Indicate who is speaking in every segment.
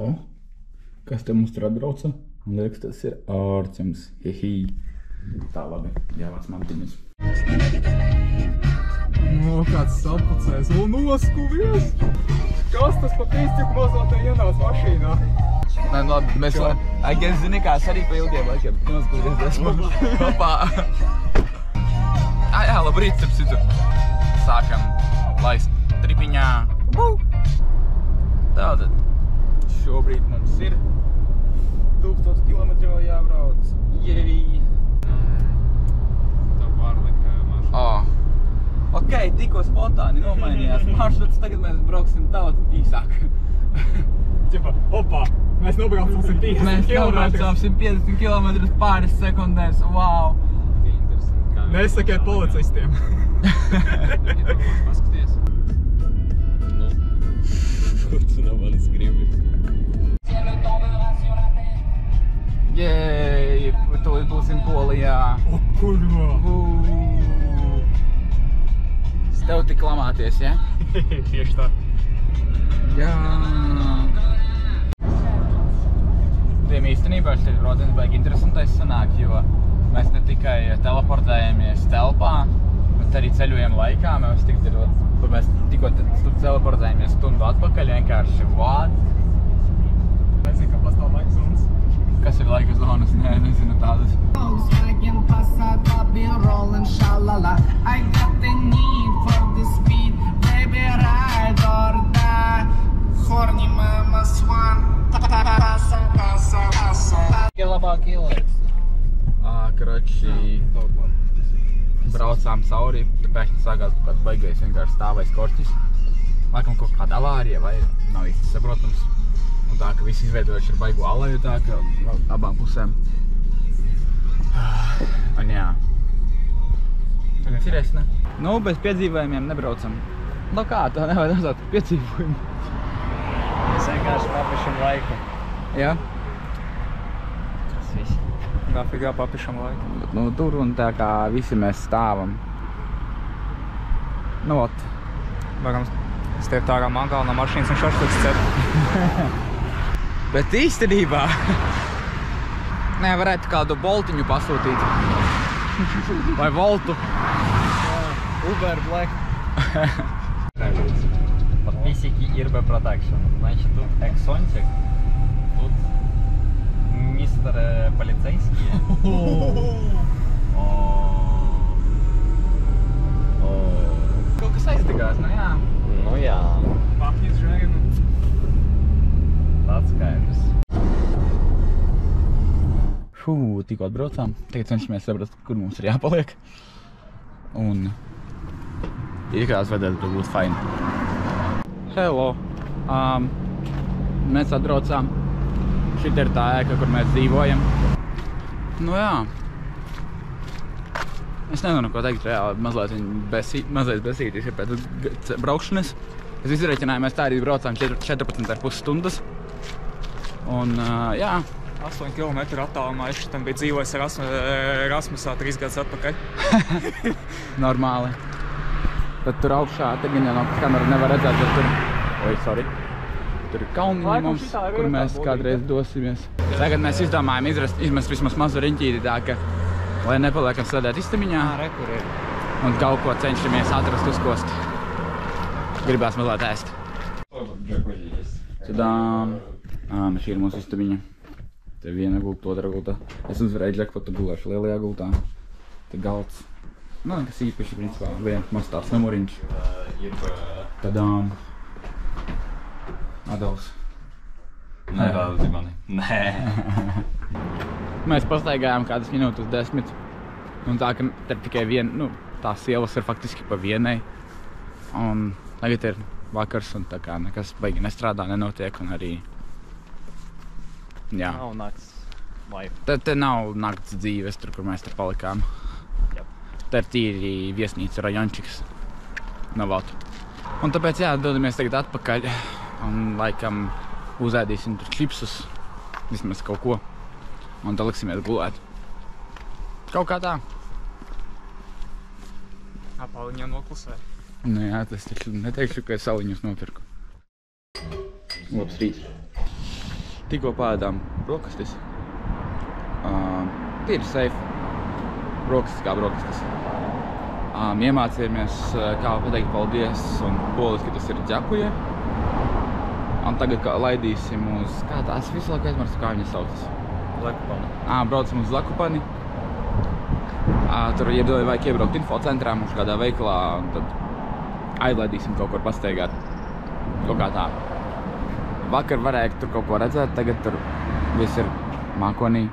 Speaker 1: O, kas te mums tur atbrauca? Man liekas, tas ir Ārķems. Hihī. Tā labi, jāvāc mantiņas.
Speaker 2: No, kāds sapucējs, vēl noskuvies! Kas tas pa pīstiku mazotē ienāc mašīnā?
Speaker 1: Nē, nu labi, mēs gan zini, kā es arī pa ilgiem laikiem noskuvies esmu. Hopā! Jā, labrīt, starp citu. Sākam laist tripiņā. Tātad, šobrīd mums ir 1000 km jābrauc. Jei!
Speaker 2: Tā pārlika mašīna.
Speaker 1: Ok, tikko spontāni nomainījās maršruts, tagad mēs brauksim daudz īsāk.
Speaker 2: Ķipa, hopā, mēs nobraucam 150 km.
Speaker 1: Mēs nobraucam 150 km pāris sekundēs, wow!
Speaker 2: Nesakiet policistiem.
Speaker 3: Paskaties. Nu, ko tu no manis gribi?
Speaker 1: Jej, tūlīt būsim Polijā.
Speaker 2: O, kurva!
Speaker 1: Es tev tik lamāties, ja?
Speaker 2: Tieši tā.
Speaker 1: Jā. Tiem īstenībā šeit brauciens baigi interesantais sanāk, jo mēs ne tikai teleportējamies telpā, bet arī ceļojam laikā. Mēs tikko teleportējamies stundu atpakaļ, vienkārši what?
Speaker 2: Nezinu, ka pastāv laika zonas.
Speaker 1: Kas ir laika zonas? Nē, nezinu tādas.
Speaker 4: Volkswagen Passat, I've been rolling, shalala. I got the need for the speed, baby, ride or die. Horny mama swan, passa, passa, passa.
Speaker 3: Labāk ielaiks.
Speaker 1: Karoči, braucām cauri, pēkšņi sākās kāds baigais vienkārši stāvais korķis. Laikam kaut kāda avārija vai nav īsti saprotams. Un tā, ka visi izveidojuši ar baigu alaju tā, ka abām pusēm. Un jā. Cerēs, ne? Nu, bez piedzīvojumiem nebraucam. Nu kā, tā nevajag nazāt piedzīvojumu.
Speaker 3: Mēs vienkārši papišam laiku.
Speaker 1: Jā?
Speaker 3: Tas viss.
Speaker 2: Dafigā papišam laiku.
Speaker 1: Nu, tur un tā kā visi mēs stāvam. Nu, ot.
Speaker 2: Varam stiet ārā mangālu no mašīnas un šašliks cep.
Speaker 1: Bet īstenībā nē, varētu kādu boltiņu pasūtīt. Vai voltu.
Speaker 3: Uber Black. Подписчики ИРБ Production. Значит, тут эксончик, тут мистер полицейский.
Speaker 1: Kaut kas aizdegās, nu jā.
Speaker 3: Nu jā.
Speaker 2: Papņas žēginu.
Speaker 3: Tāds skaidrs.
Speaker 1: Tikko atbraucām. Tagad cenšamies saprast, kur mums ir jāpaliek. Un izskatās vajadzētu būt fine. Hello! Mēs atbraucām. Šita ir tā ēka, kur mēs dzīvojam. Nu jā. Es nezinu, ko teikt reāli. Mazliet besītis ir pēc braukšanas. Es izreķināju, mēs tā arī braucām 14,5 stundas. Un jā.
Speaker 2: 8 km attālumā es šitam bija dzīvojis Rasmusā 3 gadus atpakaļ.
Speaker 1: Normāli. Tad tur augšā, te gan jau no kameras nevar redzēt, bet tur... Oi, sorry. Tur ir kalniņi mums, kur mēs kādreiz dosimies. Tagad mēs izdomājam izmest vismaz mazu riņķīti tā, ka, lai nepaliekam sēdēt istamiņā.
Speaker 3: Kur ir?
Speaker 1: Un kaut ko cenšamies atrast, uzkost. Gribās mazliet ēst. Tadām! Šī ir mūsu istamiņa. Te viena gulta, otra gulta. Es uzvarēju džekpotu gulēšu lielajā gultā. Te galds. Nu, kas īpaši, principā, viens maz tāds numuriņš. Tadām! Adolfs.
Speaker 3: Nerādi mani. Nē.
Speaker 1: Mēs pastaigājām kādas minūtes 10. Un tā, ka te ir tikai viena, nu, tās ielas ir faktiski pa vienai. Un tagad ir vakars un tā kā nekas baigi nestrādā, nenotiek un arī... Jā.
Speaker 3: Nav nakts life.
Speaker 1: Te nav nakts dzīves tur, kur mēs te palikām. Te ir tīri viesnīca rajončiks. Nav. Un tāpēc, jā, dodamies tagad atpakaļ. Un laikam uzēdīsim tur čipsus. Vismaz kaut ko. Un tad liksimies gulēt. Kaut kā tā.
Speaker 2: Apaliņā noklusē.
Speaker 1: Nu jā, tas taču neteikšu, ka es saliņus nopirku. Labs rīts. Tikko pēdām brokastis. Tīri safe. Brokastis kā brokastis. Iemācījāmies, kā pateikt paldies, un poliski tas ir ďakuje. Un tagad laidīsim uz, kā tās visu laiku aizmirstu, kā viņas saucas?
Speaker 3: Zakupani.
Speaker 1: Braucam uz Zakupani. Tur vajag iebraukt infocentrā mums kādā veikalā, un tad aizlaidīsim kaut kur pasteigāt. Kaut kā tā. Vakar varēja tur kaut ko redzēt, tagad tur viss ir mākonī.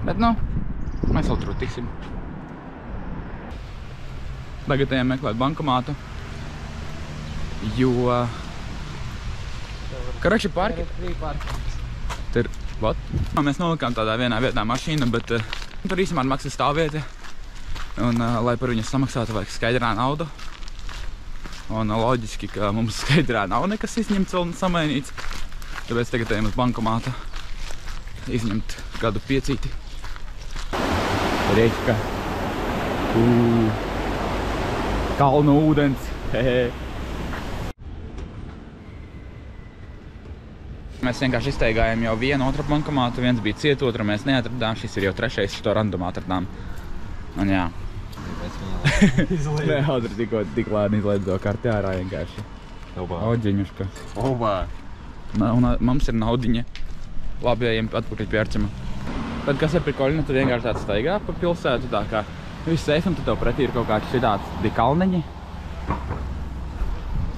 Speaker 1: Bet, nu, mēs vēl tur tiksim. Tagad ejam meklēt bankomātu, jo... Karači parki. Tur, what? Mēs nolikām tādā vienā vietā mašīnu, bet tur īsumā maksā stāvvieta. Un, lai par viņu samaksātu, vajag skaidrā naudu. Un loģiski, ka mums skaidrā nav nekas izņemts un samainīts. Tāpēc tagad ejam uz bankomātu izņemt kādu piecīti. Rečka. Kalnu ūdens. Mēs vienkārši izteigājām jau vienu otru bankomātu, viens bija ciet, otru mēs neatradām, šis ir jau trešais, šo randumu atradām. Un jā. Nē, Audra tik lēni izlaidzo karti ārā vienkārši.
Speaker 3: Obā.
Speaker 1: Oģiņuška.
Speaker 3: Obā.
Speaker 1: Un mums ir naudiņa. Labi, ejam atpakaļ pie Arčima. Tad, kas ir prikoļina, tu vienkārši tāds staigā pa pilsētu, tā kā viss safe, un tad tev pretī ir kaut kāds šitāds kalneņi.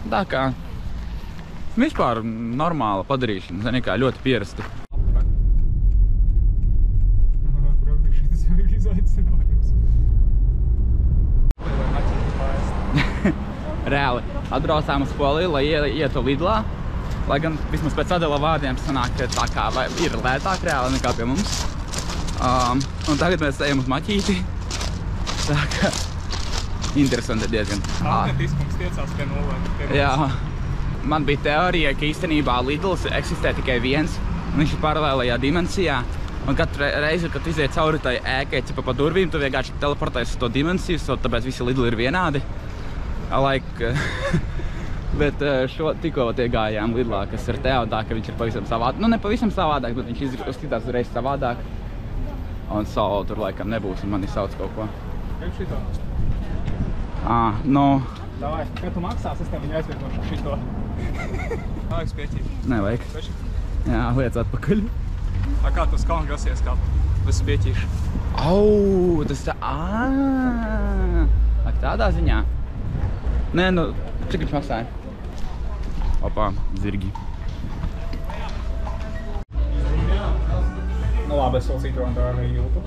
Speaker 1: Tā kā vispār normāla padarīšana, zini kā, ļoti pierasti.
Speaker 2: Praktiski tas jau ir izaicinājums.
Speaker 1: Reāli, atbraucām uz Poliju, lai ietu Lidlā. Lai gan vismaz pēc Adela vārdiem sanāk, ka tā kā ir lētāk reāli nekā pie mums. Un tagad mēs ejam uz Maķīti. Tā kā interesanti diezgan.
Speaker 2: Autentiskums tiecās pie nulēm.
Speaker 1: Jā. Man bija teorija, ka īstenībā Lidls eksistē tikai viens. Viņš ir paralēlajā dimensijā. Un katru reizi, kad iziet cauri tai ēkai cipa pa durvīm, tu vienkārši teleportēsi uz to dimensiju, tāpēc visi Lidli ir vienādi. Bet tikko tie gājām Lidlā, kas ir te un tā, ka viņš ir pavisam savādāk. Nu, ne pavisam savādāk, bet viņš izskatās uzreiz savādāk. Un savu tur laikam nebūs, un mani sauc kaut ko.
Speaker 2: Kaip šito?
Speaker 1: Nu...
Speaker 2: Davai, kad tu maksās, es tev viņu aizvietošu šito. Vajag spieķīt.
Speaker 1: Nevajag. Jā, liec atpakaļ.
Speaker 2: Kā tu uz kalnu grasies, kā bez spieķīšu?
Speaker 1: Au, tas tā... Tādā ziņā? Nē, nu, cik viņš maksāja? Opā, zirgi.
Speaker 2: Nu labi, es vēl citu tā arī jūtu.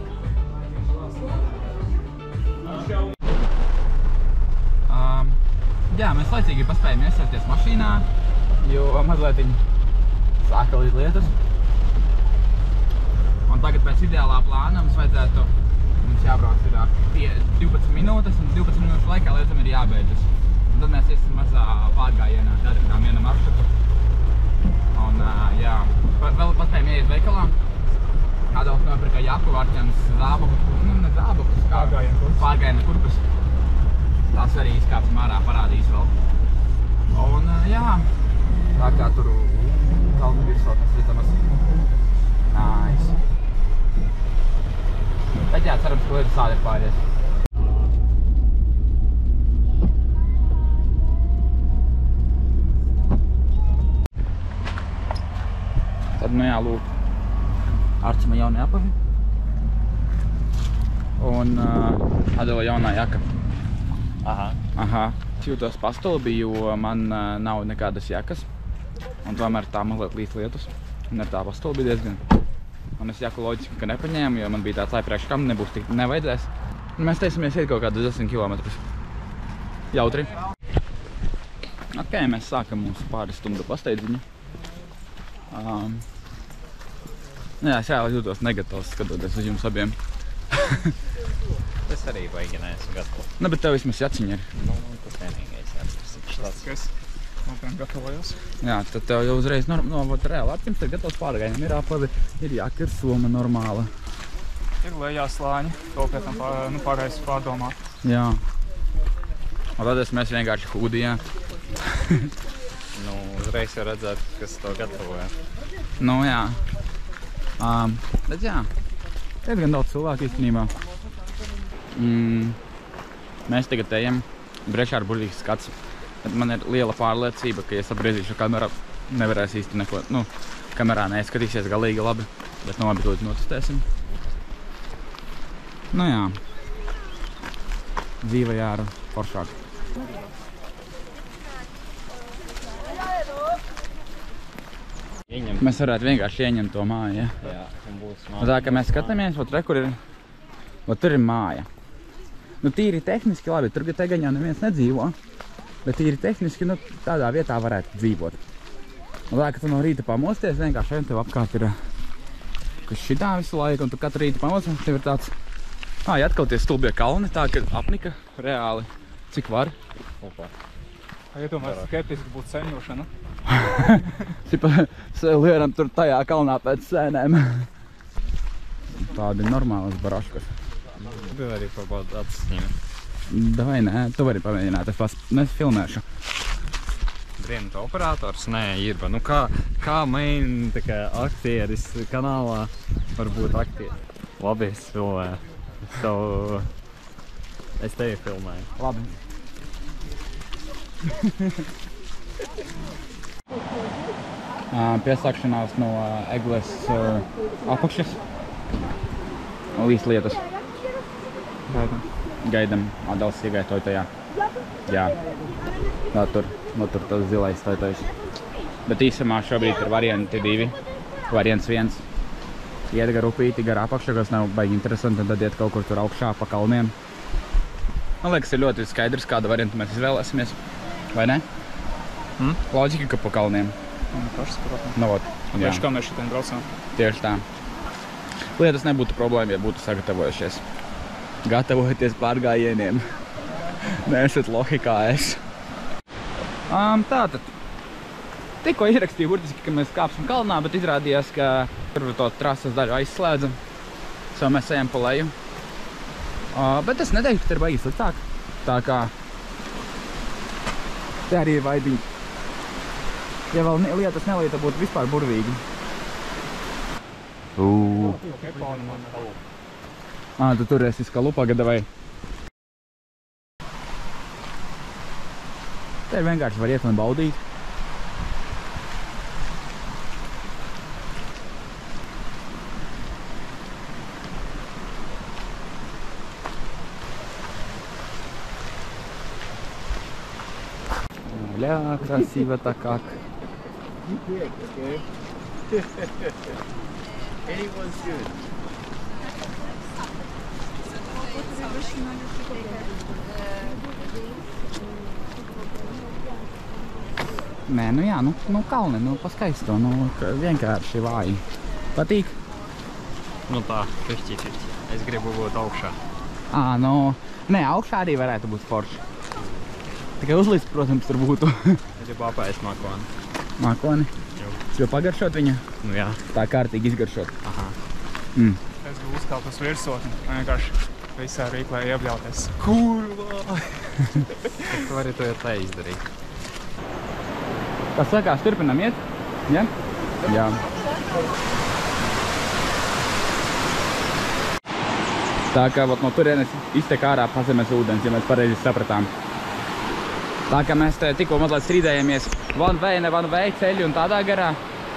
Speaker 1: Jā, mēs laicīgi paspējam iesaisties mašīnā, jo mazliet sāka līdz lietas. Un tagad pēc ideālā plāna mums jābrauc ir 12 minūtes, un 12 minūtes laikā lietam ir jābeidzas. Un tad mēs iesim mazā pārgājienā, atradām vienu maršrutu. Un jā, vēl paspējam ieiet veikalā. Adolf nopirka jaku, Arčens zābakus, nu ne zābakus, kā pārgājiena kurpes. Tās arī izkāpsim ārā, parādīs vēl. Un jā, tā kā tur kalnu virsotnes ritamas. Nice. Bet jā, cerams, ka lietas sādi ir pāries. Tad, nu jā, lūk, Arčima jaunie apavi. Un Adela jaunā jaka. Aha. Jūtos pastulbi, jo man nav nekādas jakas. Un tomēr tā mazliet līdz lietus. Un ar tā pastulbi diezgan. Un es jaku loģiski, ka nepaņēmu, jo man bija tāds aipriekš, kam nebūs tik nevajadzēs. Un mēs teicamies iet kaut kādu 10 kilometrus. Jautri. Ok, mēs sākam mūsu pāris stundu pasteidziņu. Jā, es jāli jūtos negatīvs, skatoties uz jums abiem.
Speaker 3: Es arī baigi neesmu gatavs.
Speaker 1: Nu, bet tev vismaz jaciņi ir.
Speaker 3: Nu, tas vienīgais jāatrast.
Speaker 2: Es nopietni gatavojos.
Speaker 1: Jā, tad tev jau uzreiz reāli Arčims ir gatavs pārgājienam. Ir apavi, ir jaka, ir soma normāla.
Speaker 2: Ir lejā slāņi, to pēc tam pārējais pārdomāt.
Speaker 1: Jā. Un tad mēs vienkārši hūdījā.
Speaker 3: Nu, uzreiz jau redzēt, kas to gatavoja.
Speaker 1: Nu, jā. Bet jā, diezgan daudz cilvēku īstenībā. Mēs tagad ejam. Brešā ir burvīgs skats. Bet man ir liela pārliecība, ka, ja es apgriezīšu kamerā, nevarēs īsti neko, nu, kamerā neskatīsies galīgi labi. Bet nu labi, tūlīt notestēsim. Nu jā. Dzīve jāra foršāk. Mēs varētu vienkārši ieņemt to māju, ja?
Speaker 3: Jā, un būs māja.
Speaker 1: Un tā, ka mēs skatāmies, ot re, kur ir, ot tur ir māja. Nu, tīri tehniski labi, tur Tegaņā neviens nedzīvo, bet tīri tehniski, nu, tādā vietā varētu dzīvot. Un tā, ka tu no rīta pamosties, vienkārši vien tev apkārt ir, kas šitā visu laiku, un tu katru rītu pamosties, tev ir tāds, ja atkal tie stulbie kalni, tā, ka apnika reāli, cik var.
Speaker 3: Opa.
Speaker 2: Iedomājies, skeptiski būtu ceļošana.
Speaker 1: Cipa lieram tur tajā kalnā pēc sēnēm. Tādi normālas baraškas.
Speaker 3: Tu bija arī pabaud atsņemt.
Speaker 1: Davai, nē, tu vari pamēģināt, es filmēšu.
Speaker 3: Briem, tu operators? Nē, Irba. Nu kā main tā kā aktieris kanālā var būt aktieris? Labi, es filmēju. Es tevi filmēju.
Speaker 1: Labi. Piesākšanās no egles apakšas. Līdz lietas. Gaidam. Adals iegai toitajā. Jā. No tur tas zilais toitojs. Bet īsamā šobrīd ir varianti 2. Variants 1. Iet gar upīti, gar apakšu, kas nav baigi interesanti, un tad iet kaut kur tur augšā pa kalniem. Man liekas, ir ļoti skaidrs, kādu variantu mēs izvēlēsimies. Vai ne? Loģika, ka pa kalniem.
Speaker 2: Pašas, protams.
Speaker 1: Nu, vot.
Speaker 2: Tieši kā mēs šitien braucam.
Speaker 1: Tieši tā. Lietas nebūtu problēma, ja būtu sagatavojušies. Gatavojieties pārgājieniem. Neesat lohi kā es. Tātad. Tikko ierakstīju burtiski, ka mēs kāpsim kalnā, bet izrādījās, ka tur to trases daļu aizslēdzam. So mēs ejam pa leju. Bet es neteiktu, ka te ir baigi sliktāk. Tā kā te arī ir vaibiņi. Ja vēl lietas nelīta, būtu vispār burvīgi. Tu tur esi skalupā, gadavai. Te vienkārši var iet un baudīt. Бля, красиво-то как. Nē, nu jā, nu kalni, nu paskaisto, nu vienkārši vāji. Patīk?
Speaker 3: Nu tā, 50-50. Es gribu būt augšā.
Speaker 1: Nu, nē, augšā arī varētu būt forši. Tikai uzlīst, protams, tur būtu.
Speaker 3: Es gribu apēst makoni.
Speaker 1: Makoni? Es gribu pagaršot viņu?
Speaker 3: Nu jā.
Speaker 1: Tā kārtīgi izgaršot.
Speaker 3: Aha.
Speaker 2: Es gribu uzkāpt uz virsotni. Vienkārši visā rīklē iebļauties. Kurvā!
Speaker 3: Tu vari to jau tā izdarīt.
Speaker 1: Kas sakās, turpinam iet? Ja? Jā. Tā kā no turienes iztek ārā pazemes ūdens, ja mēs pareizi sapratām. Tā kā mēs tikko mazliet strīdējamies one way ceļu un tādā garā,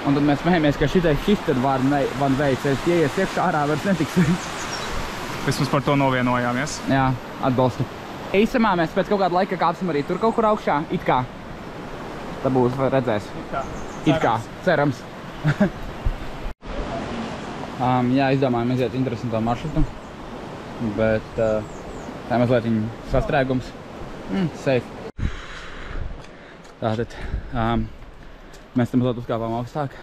Speaker 1: un tad mēs smējamies, ka šis tad one way ceļš, ja ies iekšā ārā vairs netiks.
Speaker 2: Vismaz par to novienojāmies.
Speaker 1: Jā, atbalstu. Īsamā mēs pēc kaut kāda laika kāpsim arī tur kaut kur augšā, it kā. Tā būs, redzēs. It kā, cerams. Jā, izdomājam iziet interesanto maršrutu, bet tā mazliet viņa sastrēgums. Safe. Tātad, mēs tam mazliet uzkāpām augstāk.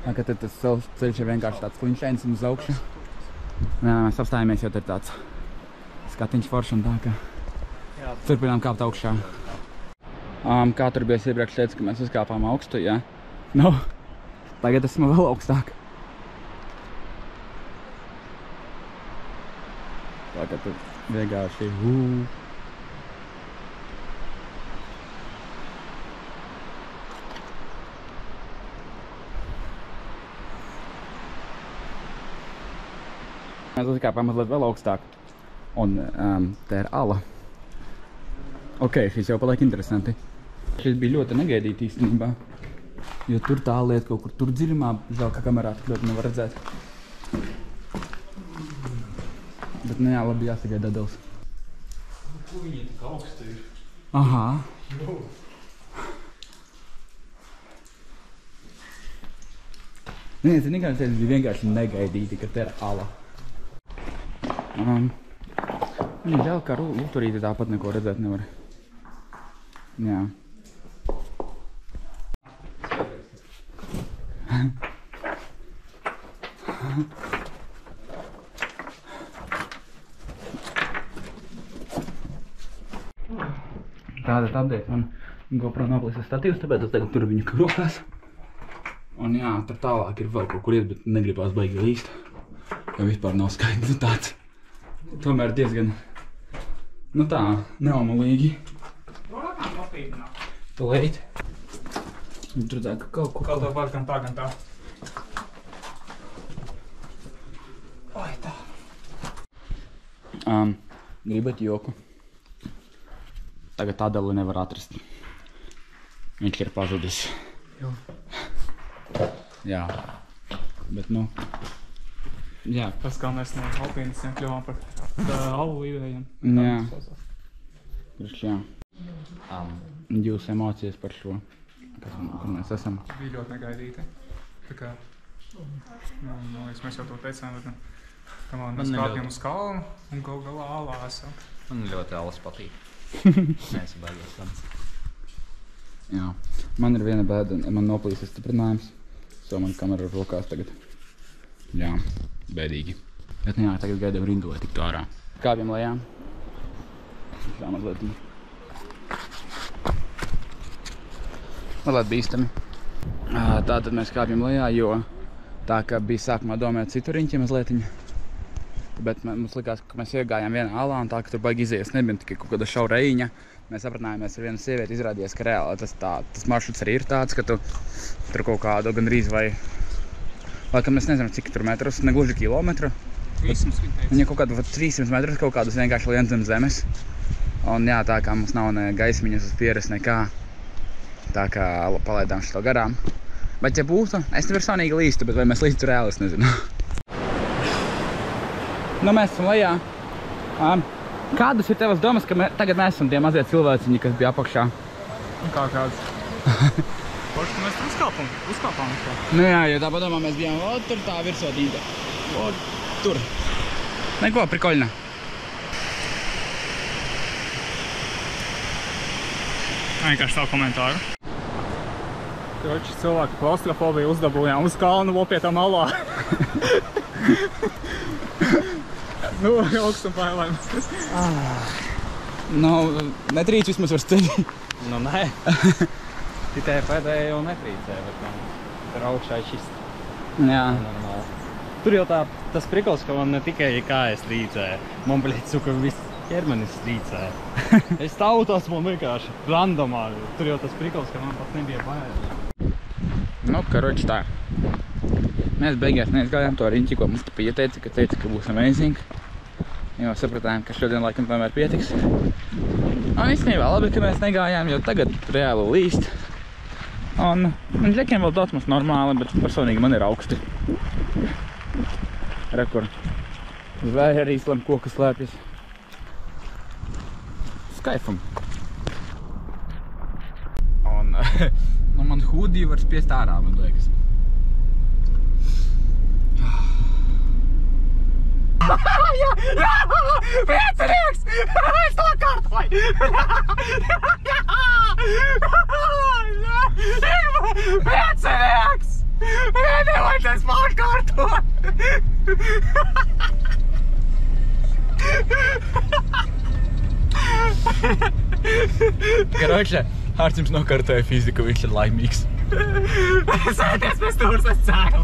Speaker 1: Tā kā tad tas ceļš ir vienkārši tāds kliņšēns un uz augšu. Jā, mēs apstājāmies, jo tur ir tāds skatiņš foršs un tā, ka turpinām kāpt augšā. Kā tur bija iepriekš teica, ka mēs uzkāpām augstu, jā. Nu, tagad esmu vēl augstāk. Tā kā tur vienkārši mēs uzkāpām mazliet vēl augstāk. Un te ir ala. Ok, šis jau paliek interesanti. Šis bija ļoti negaidīti īstenībā. Jo tur tā lieta kaut kur tur dziļumā, žēl, ka kamerā tik ļoti nevar redzēt. Bet nu jā, labi jāsagaida Adels.
Speaker 2: Ko viņi tik augsti ir?
Speaker 1: Aha. Nē, zini, kā tas bija vienkārši negaidīti, ka te ir ala. Žēl, ka Luturīti tāpat neko redzēt nevar. Jā. Tāda update man GoPro noplīsas statīvs, tāpēc es tagad turu viņu rokās. Un jā, tur tālāk ir vēl kaut kur iet, bet negribās baigi līst. Jo vispār nav skaidrs tāds. Tomēr diezgan, nu tā, neomulīgi.
Speaker 2: Varam papīdināt.
Speaker 1: Tūlīt. Tur tā, ka kaut ko...
Speaker 2: Kaut to var gan tā, gan tā. Oi, tā.
Speaker 1: Gribat joku? Tagad Adeli nevar atrast. Viņš ir pazudis. Jā. Bet nu... Jā.
Speaker 2: Tas kā mēs no alpīnistiem kļuvām par alu līdējiem.
Speaker 1: Jā. Priekš jā. Jūsu emocijas par šo, kur mēs esam.
Speaker 2: Bija ļoti negaidīti. Tā kā, mēs jau to teicām, bet mēs kāpjam uz kalnu un gal galā alā esam.
Speaker 3: Man ļoti alas patīk. Mēs baigies tāds.
Speaker 1: Jā. Man ir viena bēda, man noplīsas stiprinājums. So man kamera ir rokās tagad. Jā, bēdīgi. Bet nu jā, tagad gaidām rindu, lai tiktu ārā. Kāpjam lejā. Tā mazliet. Mazliet bīstami. Tātad mēs kāpjam lejā, jo tā kā bija sākumā domāt citu riņķi mazlietiņu. Bet mums likās, ka mēs iegājām vienā alā un tā, ka tur baigi izies nebija tikai kaut kāda šaura ejiņa. Mēs aprinājāmies ar vienu sievieti, izrādījās, ka reāli tas maršruts arī ir tāds, ka tu tur kaut kādu gandrīz vai... Laikam es nezinu, cik tur metrus, ne gluži kilometru.
Speaker 2: 300 viņi teica.
Speaker 1: Viņa kaut kādu 300 metrus kaut kādus vienkārši lien zem zemes. Un jā, tā kā mums nav ne gaismiņas uz pieres nekā. Tā kā palaidām šito garām. Bet ja būtu, es nepersonīgi līstu, bet vai mēs līstu reāli, es nezinu. Nu, mēs esam lejā. Kādas ir tevas domas, ka tagad mēs esam tie mazie cilvēciņi, kas bija apakšā?
Speaker 2: Kā kāds? Forši, ka mēs tur uzkāpām.
Speaker 1: Nu jā, jo tā padomā mēs bijām, tur tā virsotīte. Tur. Neko, prikoļna.
Speaker 2: Vienkārši savu komentāru. Kroči, cilvēku klaustrofobiju uzdabūjām uz kalnu lopietam alā. Nu, augstuma bailēm.
Speaker 1: Nu, netrīc vismaz var ceļi.
Speaker 3: Nu, nē. Tikai pēdējā jau netrīcē, bet tur augšā ir šis.
Speaker 1: Jā.
Speaker 3: Normāli. Tur jau tas prikals, ka man ne tikai kājas trīcē. Man, suka, viss ķermenis trīcē. Es tautos man vienkārši randomā. Tur jau tas prikals, ka man pat nebija bail.
Speaker 1: Nu, karoči tā. Mēs beigās neizgājām to riņķi, ko mums te pieteica, ka būs amazing. Jo sapratām, ka šodien laikam tomēr pietiks. Un īstenībā labi, ka mēs negājām, jo tagad reāli līst. Un džekiem vēl daudz mums normāli, bet personīgi man ir augsti. Rekur. Zvēja arī slam koku slēpjas. Skaifam. Un man hūdī var spiest ārā, man liekas. Jā! Priecinieks! Es to kārtoju! Priecinieks! Nevajadzēs pārkārtot! Karoče, Hārts jums nokārtoja fiziku, viņš ir laimīgs. Sēties pēc tūrs, es ceru!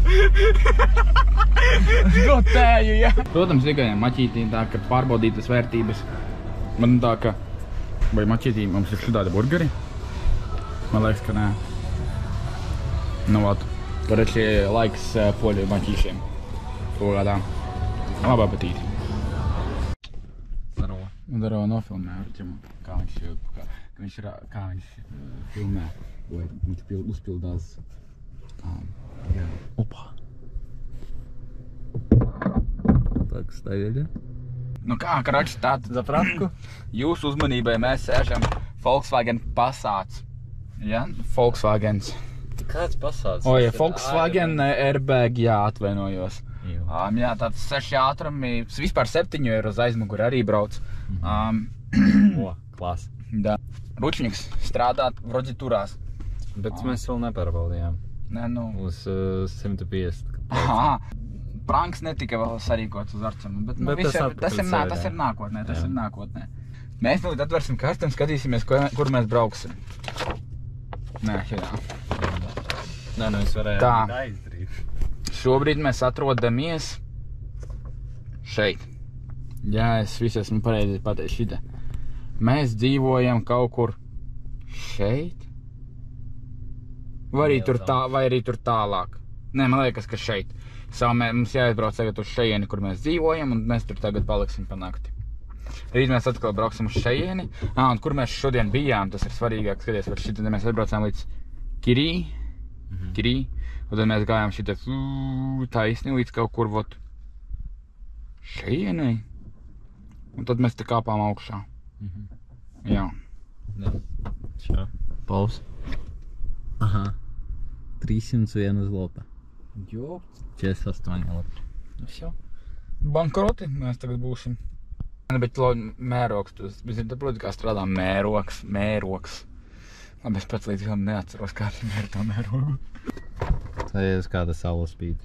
Speaker 1: Gotēju, jā! Protams, iegājām maķītī tā, ka pārbaudītas vērtības. Man tā, ka... Vai maķītī mums ir šādi burgeri? Man liekas, ka nē. Nu, vat. Короче, laiks poļu maķīšiem. Kaut kādā Labu apetīti.
Speaker 3: Darova
Speaker 1: nofilmē Arķemu, kā viņš filmē, lai viņš uzpildās.
Speaker 3: Opa. Так, ставили.
Speaker 1: Nu kā, karači, tātad zapravku. Jūsu uzmanībai mēs sēžam Volkswagen Passats. Ja? Volkswagens.
Speaker 3: Kāds Passats?
Speaker 1: Ja Volkswagen Airbag, jā, atvainojos. Jā, tāds 6 ātrumi, vispār 7 ir uz aizmuguri arī brauc.
Speaker 3: Klās.
Speaker 1: Da. Ručņiks strādāt, vrodzi turās.
Speaker 3: Bet mēs vēl nepārbaudījām.
Speaker 1: Nē, nu.
Speaker 3: Uz 150.
Speaker 1: Aha, pranks netika vēl sarīkots uz Arčemu, bet tas ir nākotnē. Mēs vēl atversim kartu un skatīsimies, kur mēs brauksim. Nē, jā.
Speaker 3: Nē, nu es varēju tā izdarīt.
Speaker 1: Šobrīd mēs atrodamies šeit. Jā, es visu esmu pareizi pateicis šitā. Mēs dzīvojam kaut kur šeit? Vai arī tur tālāk? Nē, man liekas, ka šeit. Mums jāizbrauc tagad uz šeieni, kur mēs dzīvojam, un mēs tur tagad paliksim pa nakti. Rīt mēs atkal brauksim uz šeieni. Un kur mēs šodien bijām, tas ir svarīgāk, skaties, var šitā mēs atbraucām līdz Kirī, un tad mēs gājām šitā taisni līdz kaut kur vot šeienei, un tad mēs te kāpām augšā. Jā.
Speaker 3: Šā. Paus. Aha. 301 zlota.
Speaker 1: Jo.
Speaker 3: 48 lata.
Speaker 1: Все. Bankroti mēs tagad būsim. Bet mērogs, tu proti, kā strādā mērogs. Labi, es pats līdz galam neatceros, kā ir tā mērogu.
Speaker 3: Tā ir kāda saula spīd.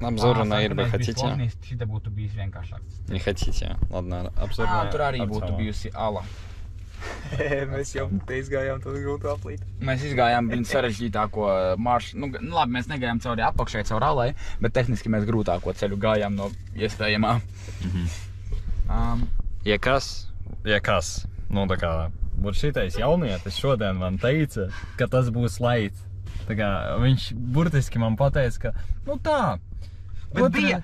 Speaker 1: Обзор на Airbag хотите? Šitā būtu bijis vienkāršāks.
Speaker 3: Не хотите? Ладно, обзор на...
Speaker 1: Tur arī būtu bijusi ala.
Speaker 2: Mēs jau te izgājām tad grūtu aplīt.
Speaker 1: Mēs izgājām viņu sarežģītāko maršu. Nu, labi, mēs negājām cauri apakšai, cauri alai, bet tehniski mēs grūtāko ceļu gājām no iespējamā.
Speaker 3: Ja kas, nu tā kā, būtu šitais jaunietis šodien man teica, ka tas būs laids. Tā kā viņš burtiski man pateica, ka, nu tā.
Speaker 1: Bet bija.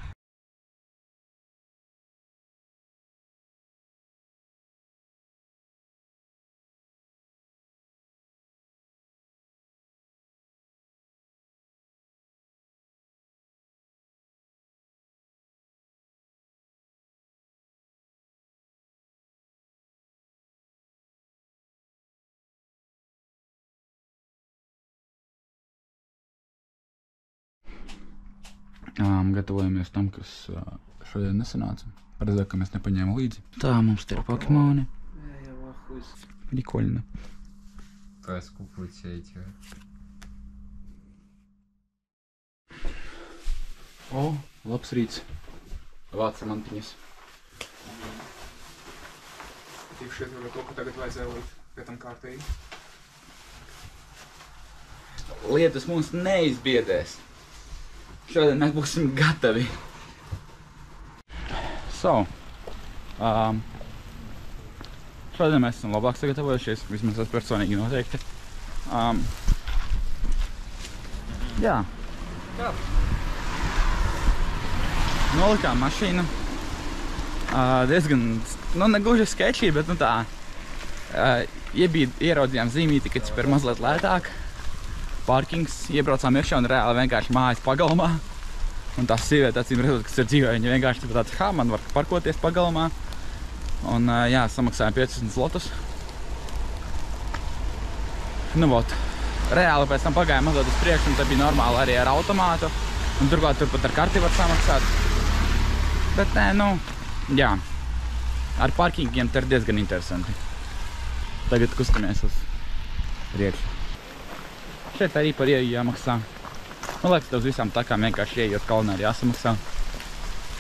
Speaker 1: Gatavojamies tam, kas šodien nesanāca. Paredzēju, ka mēs nepaņēmu līdzi. Tā, mums te ir Pokemoni. Прикольно.
Speaker 3: Скупают все эти.
Speaker 1: Labs rīts. Vāca mantiņas.
Speaker 2: Tikšiet vēl to, ka tagad vajadzēja līdz pie tam kārtīgi.
Speaker 1: Lietas mums neizbiedēs. Šodien mēs būsim gatavi. Šodien mēs esam labāk sagatavojušies, vismaz es personīgi noteikti. Jā. Nolikām mašīnu. Diezgan, negluži sketčī, bet tā. Ieraudzījām zīmīti, ka tas ir mazliet lētāk. Parkings, iebraucām iekšā un reāli vienkārši mājas pagalmā. Un tās sieviete, acīm redzot, kas ir dzīvē, viņa vienkārši tāds, man var parkoties pagalmā. Un jā, samaksājām 15 zlotus. Nu, vot. Reāli pēc tam pagājām mazliet uz priekšu, un tad bija normāli arī ar automātu. Un turklāt turpat ar karti var samaksāt. Bet nē, jā. Ar parkingiem te ir diezgan interesanti. Tagad kustamies uz priekšu. Šeit arī par ieju jāmaksā. Man liekas, tev uz visām takām vienkārši ieejot kalnā ir jāsamaksā.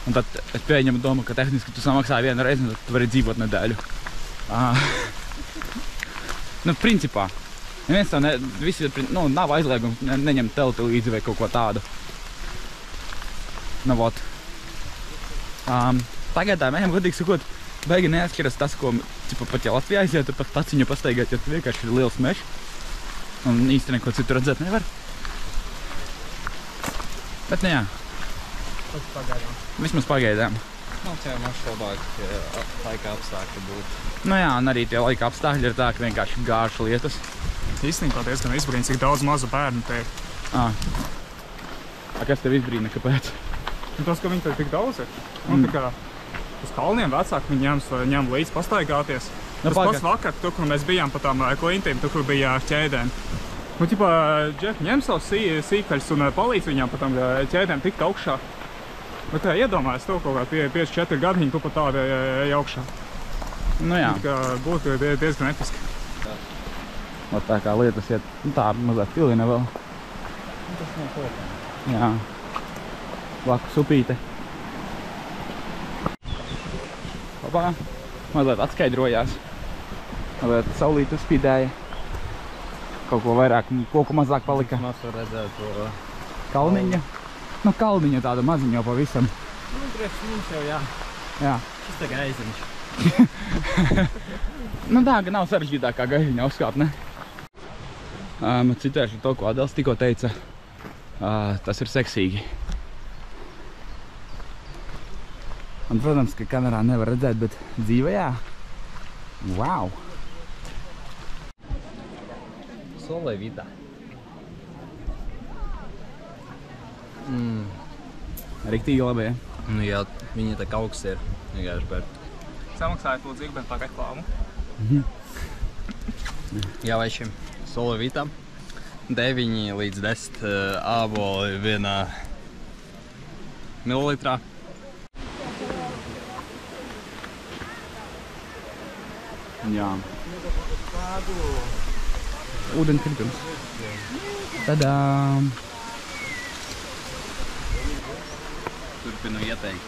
Speaker 1: Un tad es pieņemu domu, ka tehniski tu samaksāji vienu reizi, un tad tu vari dzīvot nedēļu. Principā. Neviens tev nav aizliegums neņemt telti līdzi vai kaut ko tādu. Vot. Tagad mēģinām, godīgi sakot, baigi neatšķiras tas, ko pat ja Latvijā aiziet, pat taciņu pastaigāt, jo tu vienkārši ir liels mešs. Un īsti neko citu redzēt nevar. Bet, jā. Vismaz pagaidām.
Speaker 3: Mums jau labāk laika apstākļi būtu.
Speaker 1: Nu jā, un arī tie laika apstākļi ir tā, ka vienkārši gāžu lietas.
Speaker 2: Īstenībā diezgan izbrīns, cik daudz mazu bērnu te ir.
Speaker 1: Kas tev izbrīna, kāpēc?
Speaker 2: Tas, ka viņi te tik daudz ir. Un tā kā uz kalniem vecāki viņi ņem līdz pastaigāties. Tas pats vakar, tur, kur mēs bijām pa tām klintīm, tur, kur bija ķēdēm. Nu, ķipā, Džek ņem savus sīkaļus un palīdz viņām pa tām ķēdēm tikt augšā. Bet tā iedomājas to kaut kā 54 gadiņi, tu pa tādu augšā.
Speaker 1: Nu jā.
Speaker 2: Tā kā būtu diezgan episki.
Speaker 1: Tā kā lietas iet, nu tā mazliet pilina vēl.
Speaker 3: Tas nav kopā.
Speaker 1: Jā. Blakus upīte. Hopā. Mazliet atskaidrojās. Mazliet saulīt uzspīdēja. Kaut ko vairāk, koku mazāk palika.
Speaker 3: Mēs var redzēt to
Speaker 1: kalniņu. Nu, kalniņu tādu maziņu jau pavisam.
Speaker 3: Nu, priekš mums jau jā.
Speaker 1: Jā.
Speaker 3: Šis tā gaiziņš.
Speaker 1: Nu tā, ka nav sarežģītākā gaiziņa uzkāpt, ne? Citēšu to, ko Adels tikko teica. Tas ir seksīgi. Un, protams, ka kamerā nevar redzēt, bet dzīvajā. Wow!
Speaker 3: Solē vidā.
Speaker 1: Riktīgi labi, ja?
Speaker 3: Nu jā, viņa tā augsts ir. Vienkārši par...
Speaker 2: Samaksājiet lūdzu Igbentā reklāmu.
Speaker 3: Jā, vai šim Solē vidā. 9 līdz 10 āboli vienā mililitrā.
Speaker 1: Jā. Ūdenkritums. Tadām!
Speaker 3: Turpinu ieteikt.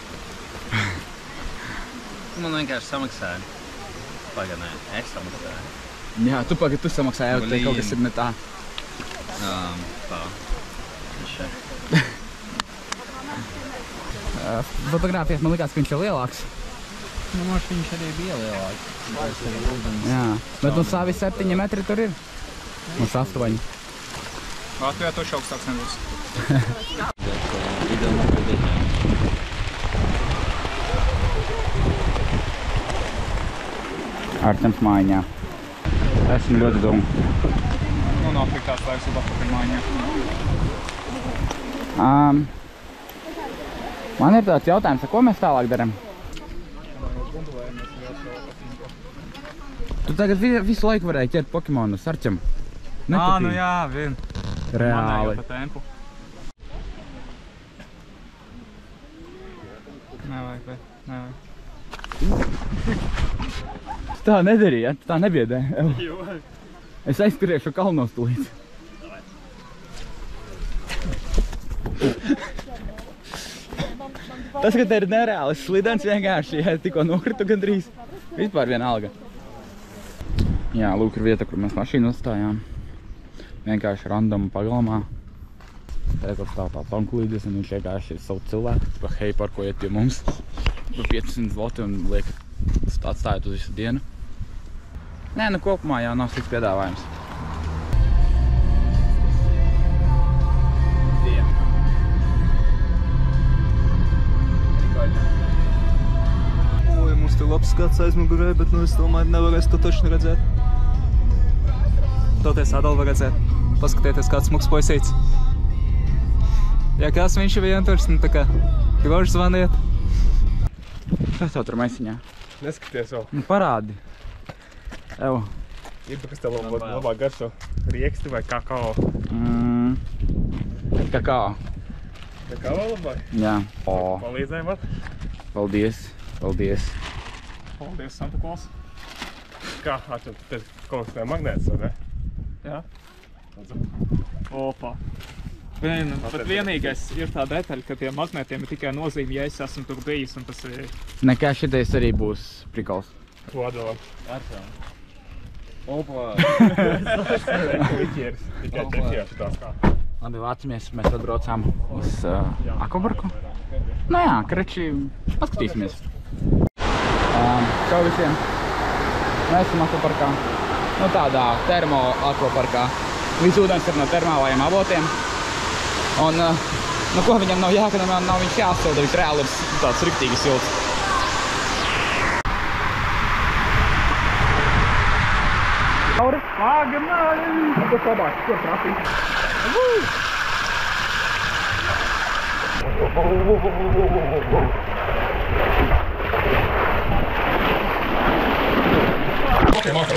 Speaker 3: Man vienkārši samaksāja. Paganē, es samaksāju.
Speaker 1: Jā, tu samaksāji, jau te kaut kas ir ne tā.
Speaker 3: Tā.
Speaker 1: Fotogrāfijas man likās, ka viņš ir lielāks.
Speaker 3: Nu, viņš arī bija lielāks.
Speaker 1: Jā, bet nu savi 7 metri tur ir. Mums 8.
Speaker 2: Latvijā toši augstāks nebūs.
Speaker 1: Artems mājiņā. Esmu ļoti doma.
Speaker 2: Nu, nav tik tāds laiks, bet atpakaļ mājiņā.
Speaker 1: Man ir tāds jautājums, ko mēs tālāk darām? Tu tagad visu laiku varēji ķert Pokemonus, Arčam.
Speaker 2: Nu jā, vien.
Speaker 1: Reāli.
Speaker 2: Pa tempu. Nevajag, bet nevajag.
Speaker 1: Tu tā nedarīji, ja? Tu tā nebiedē. Es aizskriešu kalnos tūlīt. Tas, ka te ir nereālis slidens vienkārši, ja tikko nokritu gandrīz. Vispār vienalga. Jā, lūk ir vieta, kur mēs mašīnu uzstājām. Vienkārši random pagalmā. Tā, kur stāv tā tankulīdis, un viņš vienkārši ir savu cilvēku. Pa hei, parkojiet pie mums. Pa 500 zloti un liek atstājot uz visu dienu. Nē, nu kopumā jau nav slikts piedāvājums.
Speaker 5: Oi, mums te labs skats aizmugurē, bet nu es domāju, nevarēs to toši redzēt. Toties Adalva redzēt. Paskatieties, kāds smuks puisīts. Ja kas viņš ir vienturs, nu tā kā groži zvaniet.
Speaker 1: Kas tev tur maisiņā?
Speaker 6: Neskaties vēl.
Speaker 1: Nu parādi. Evo.
Speaker 6: Ir kas tev labāk garšo? Rieksti vai kakao?
Speaker 1: Kakao.
Speaker 6: Kakao labāk?
Speaker 1: Jā.
Speaker 6: Palīdzēji man?
Speaker 1: Paldies. Paldies.
Speaker 2: Paldies, Santa Claus.
Speaker 6: Kā? Tad kaut kas magnēts, vai ne?
Speaker 2: Jā. Opa. Bet vienīgais ir tā detaļa, ka tiem magnētiem ir tikai nozīme, ja es esmu tur bijis, un tas ir...
Speaker 1: Nekā šitais arī būs prikals.
Speaker 6: Ko Adalam?
Speaker 3: Opa!
Speaker 6: Liķieris. Tikai ķeķieši tās kā.
Speaker 1: Labi, vācamies, mēs atbraucām uz Akvaparku. Nu jā, Krači, paskatīsimies. Čau visiem! Mēs esam Akvaparkā. Nu tādā termo akvaparkā. Viss ūdens ir no termālajiem avotiem. Un Nu, ko viņam nav jākadam, nav viņš jāsilda, viņš reāli ir tāds riktīgi silts.
Speaker 2: Lauri, Agamai! Tas labāk, ko trafīt?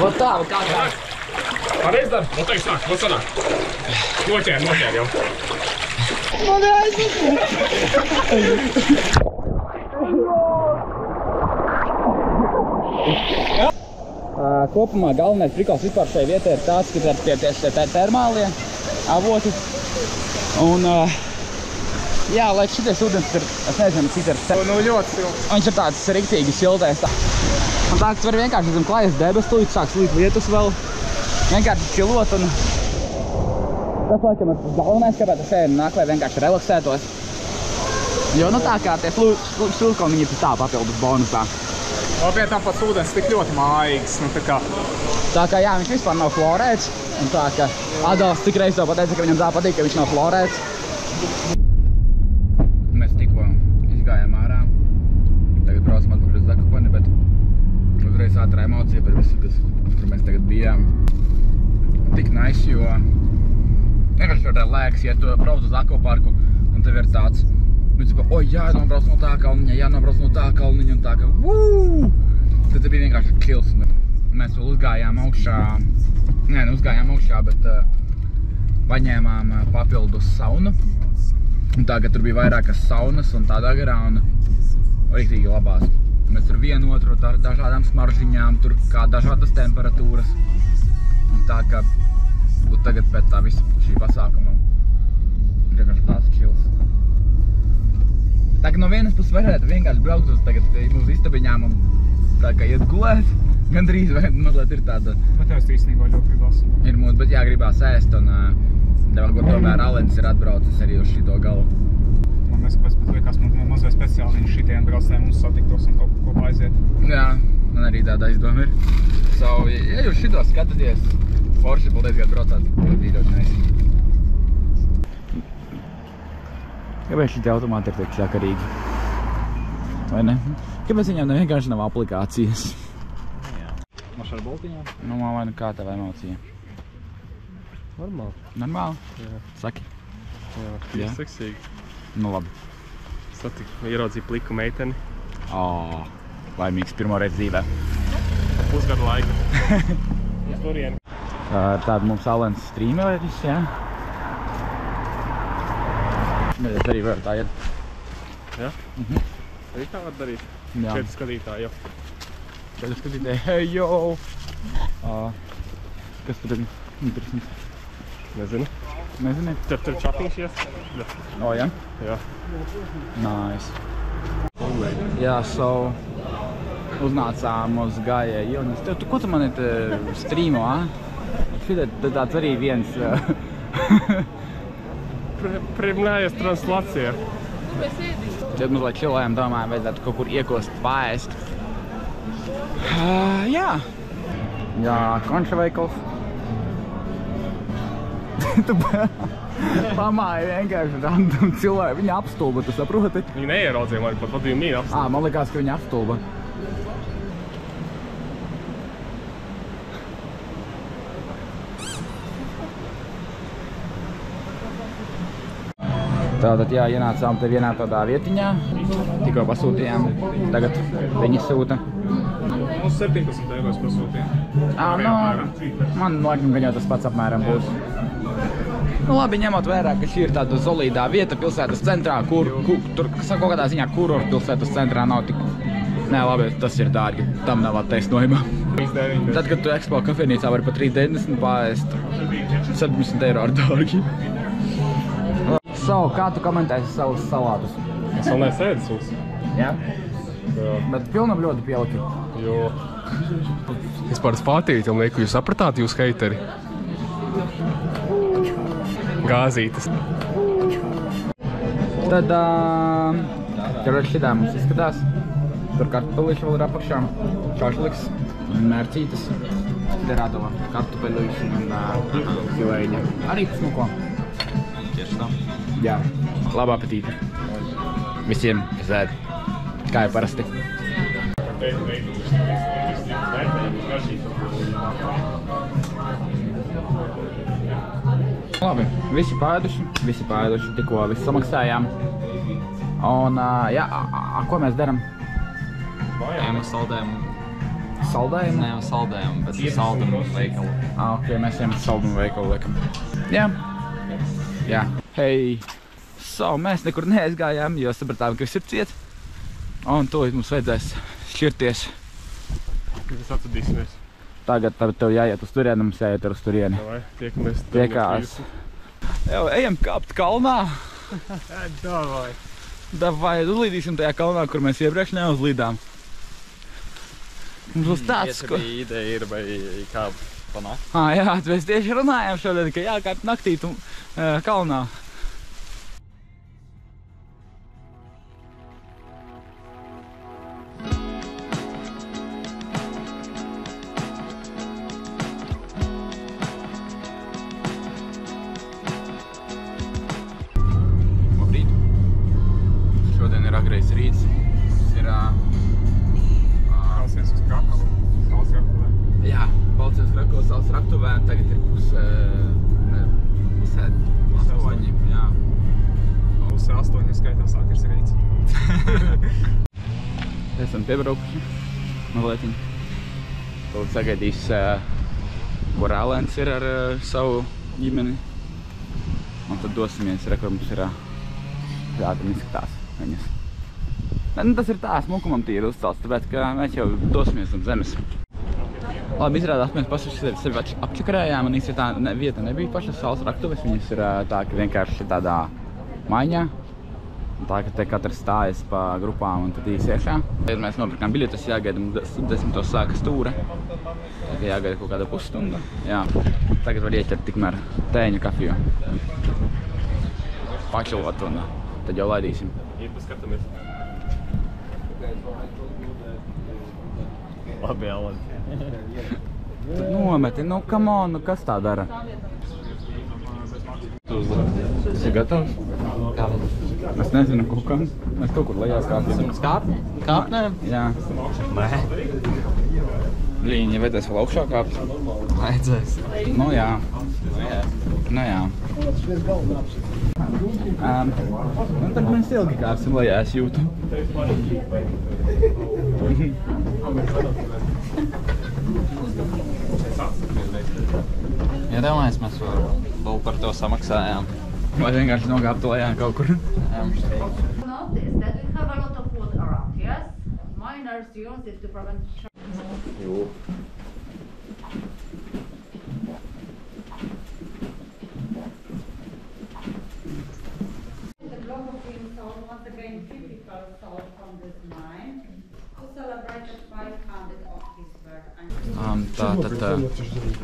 Speaker 1: Vot tā, vot kā tā.
Speaker 6: Pareiz dar? Noteikti sāk, vot sanāk. Noķēr jau.
Speaker 1: Kopumā galvenais prikals vispār šai vietai ir tāds, ka tie termālie avoti. Un, jā, lai šitais ūdens ir, es nezinu, cik ir...
Speaker 2: Nu, ļoti silts.
Speaker 1: Viņš ir tāds riktīgi siltais. Un tā, ka tu vari vienkārši zem klajas debes, tūlīt sāks līt lietus vēl. Vienkārši čilot un... Tas, laikam, ir galvenais, kāpēc es ēnu nāk, lai vienkārši relaksētos. Jo, nu tā kā tie šilkoni, viņi ir tā papildus bonusā.
Speaker 2: Pie tam pats ūdens tik ļoti mājīgs, nu tā kā...
Speaker 1: Tā kā jā, viņš vispār nav florēts. Un tā kā Adals tik reiz to pateica, ka viņam tā patīk, ka viņš nav florēts. Mēs tikko izgājām ārā. Tagad braucam atpakaļ uz Zakopani, bet uzreiz ātrā emocija par visu, kur mēs tagad bijām. Tik nice, jo vienkārši var tā lēks, ja tu brauc uz Zakoparku un tev ir tāds viņš saka, oi, jānobrauc no tā kalniņa un tā kā vū! Tad te bija vienkārši kils. Mēs vēl uzgājām augšā, neuzgājām augšā, bet paņēmām papildus saunu. Un tā, ka tur bija vairākas saunas un tādā garā un riktīgi labās. Mēs tur vienu otru ar dažādām smaržiņām, tur kā dažādas temperatūras. Un tā, ka tagad pēc tā visa šī pasākuma vienkārši tāds čils. Tā kā no vienas puses varētu vienkārši braukt uz tagad mūsu istabiņām un tā kā iet gulēt, gandrīz vai mazliet ir tāda...
Speaker 2: Bet tev īstenībā ļoti gribās.
Speaker 1: Ir mūs, bet jā, gribās ēst un varbūt tomēr Alens ir atbraucis arī uz šito galu.
Speaker 2: Man pēc liekas, man mazliet speciāli viņš šitiem braucējiem mums satiktos un kaut ko aiziet.
Speaker 1: Jā, man arī tāda aizdoma ir. So, ja jūs šito skatāties, forši, paldies, kad braucāt, ļoti ļoti nice. Kāpēc šitie automāti ir tik sakarīgi? Vai ne? Kāpēc viņām vienkārši nav aplikācijas?
Speaker 6: Jā. Maš ar boltiņām?
Speaker 1: Nu, vai nu kā tava emocija?
Speaker 6: Normāli.
Speaker 1: Normāli?
Speaker 6: Jā.
Speaker 1: Saki.
Speaker 6: Jā,
Speaker 1: Jā.
Speaker 6: seksīgi.
Speaker 1: Nu labi.
Speaker 6: Satiku, ieraudzīju pliku meiteni.
Speaker 1: Laimīgs pirmo reizi dzīvē.
Speaker 6: Pusgadu laiku. Uz turieni.
Speaker 1: Tāda mums Alens streameris, jā? Es arī varu tā iet.
Speaker 6: Jā? Arī tā var darīt?
Speaker 1: Jā.
Speaker 6: Šeit skatītāji jau.
Speaker 1: Šeit skatītāji, hei, jo! Kas tur ir interesants?
Speaker 6: Nezinu.
Speaker 1: Nezini?
Speaker 6: Tur čatiņš ies?
Speaker 1: Jā?
Speaker 6: Jā.
Speaker 1: Nice. Jā, so... Uznācām uz gājēju ieliņas. Ko tu mani te streamo, Šitā tāds arī viens...
Speaker 6: Primnājies translācija.
Speaker 1: Tad mazliet čilējām, domājam, vajadzētu kaut kur iekost paēst. Jā. Jā, konša veikals. Tu pamāji vienkārši random cilvēku. Viņa apstulba, tu saproti?
Speaker 6: Viņa neieraudzīja mani pat, what do you mean apstulba?
Speaker 1: Man likās, ka viņa apstulba. Tātad, jā, ienācām te vienā tādā vietiņā, tikko pasūtījām, tagad viņi sūta.
Speaker 2: Mums 17 euros pasūtījām.
Speaker 1: Man laikam, ka jau tas pats apmēram būs. Nu labi, ņemot vērā, ka šī ir tāda solīdā vieta pilsētas centrā, tur kaut kādā ziņā kuror pilsētas centrā nav tik... Nē, labi, tas ir dārgi, tam nav attaisnojuma. Tad, kad tu Expo kafejnīcā vari pa 3,90 paēst, 70 eiro ar dārgi. Kā tu komentēsi savus salātus?
Speaker 6: Es vēl neesmu ēdis viņus.
Speaker 1: Jā?
Speaker 6: Jā.
Speaker 1: Bet pilnam ļoti pieliki.
Speaker 6: Jo... Es pārēc patīju, un lieku, jūs sapratāt, jūs heiteri? Gāzītes.
Speaker 1: Tad, tur šitā mums izskatās. Tur kartupelīši vēl ir apakšā. Šašliks, mērcītes. Derādova kartupelīši un filēņa. Arī smuko. Tieši tā. Jā, labu apetīti. Visiem, kas ēd. Kā jau parasti. Labi, visi pēduši, tikko visi samaksājām. Un, jā, ko mēs daram?
Speaker 3: Ejam uz saldējumu.
Speaker 1: Saldējumu?
Speaker 3: Ne uz saldējumu, bet uz saldumu veikalu.
Speaker 1: Ok, mēs ejam uz saldumu veikalu, laikam. Jā. Jā. Hei. Mēs nekur neaizgājām, jo sapratām, ka viss ir ciets. Un tūlīt mums vajadzēs šķirties.
Speaker 6: Mēs atradīsimies.
Speaker 1: Tagad tev jāiet uz turieni, mums jāiet uz turieni.
Speaker 6: Davai, tiekamies.
Speaker 1: Tiekās. Jau, ejam kāpt kalnā.
Speaker 2: Davai.
Speaker 1: Davai, uzlīdīsim tajā kalnā, kur mēs iepriekš neuzlīdām. Mums būs tāds, ko...
Speaker 3: Bija ideja ir, vai kāpt pa nakti?
Speaker 1: Jā, mēs tieši runājām šodien, ka jākāpt naktīt kalnā. Šodien ir agrais rīts. Ir
Speaker 2: Braucies uz Krakovu, Saules Raktuvē.
Speaker 1: jā, braucies uz Krakovu, Saules Raktuvē. Tagad ir pusē 8. Jā.
Speaker 2: Pusē 8 skaitās agrais rīts.
Speaker 1: Esam piebraukuši mazlietiņ. Tad sagaidīs, ko Rālēns ir ar savu ģimeni. Un tad dosimies, kur mums ir tādi izskatās viņas. Tas ir tā, smukumam tīri uzcelts, tāpēc, ka mēs jau dosimies uz zemes. Labi, izrādās, mēs paši sevi apčakarējām, un īsti tā vieta nebija pašas Saules Raktuves. Viņas ir tā, ka vienkārši tādā maiņā. Tā, ka te katrs stājas pa grupām un tad īsi iekšā. Kad mēs nopirkām biļetes, jāgaida 10 sākas tūre. Tā, ka jāgaida kaut kāda pusstunda. Jā. Tagad var ieķert tikmēr tēņu kafiju. Pačilot un tad jau laidīsim.
Speaker 6: Iet paskatāmies. Labi, Alan.
Speaker 1: Tad nometi, come on, kas tā dara? Tas ir gatavs? Es nezinu, kaut kā. Mēs kaut kur lejās kāpjam.
Speaker 3: Kāpnēm?
Speaker 1: Jā.
Speaker 3: Nē.
Speaker 1: Līņi, vajadzēs vēl augšā kāpt?
Speaker 3: Vajadzēs.
Speaker 1: Nu jā. Nu jā. Tad mēs ilgi kāpsim lejā, es jūtu.
Speaker 3: Iedomājies, mēs vēl par to samaksājām.
Speaker 1: Vai vienkārši nokāptu lejā kaut kur?
Speaker 7: Notice that we have a lot of wood around, yes? Miners use it to prevent
Speaker 1: Jū.
Speaker 7: the block of green salt, once again typical salt from this mine, to celebrate the 500 of his birth.
Speaker 1: Tad,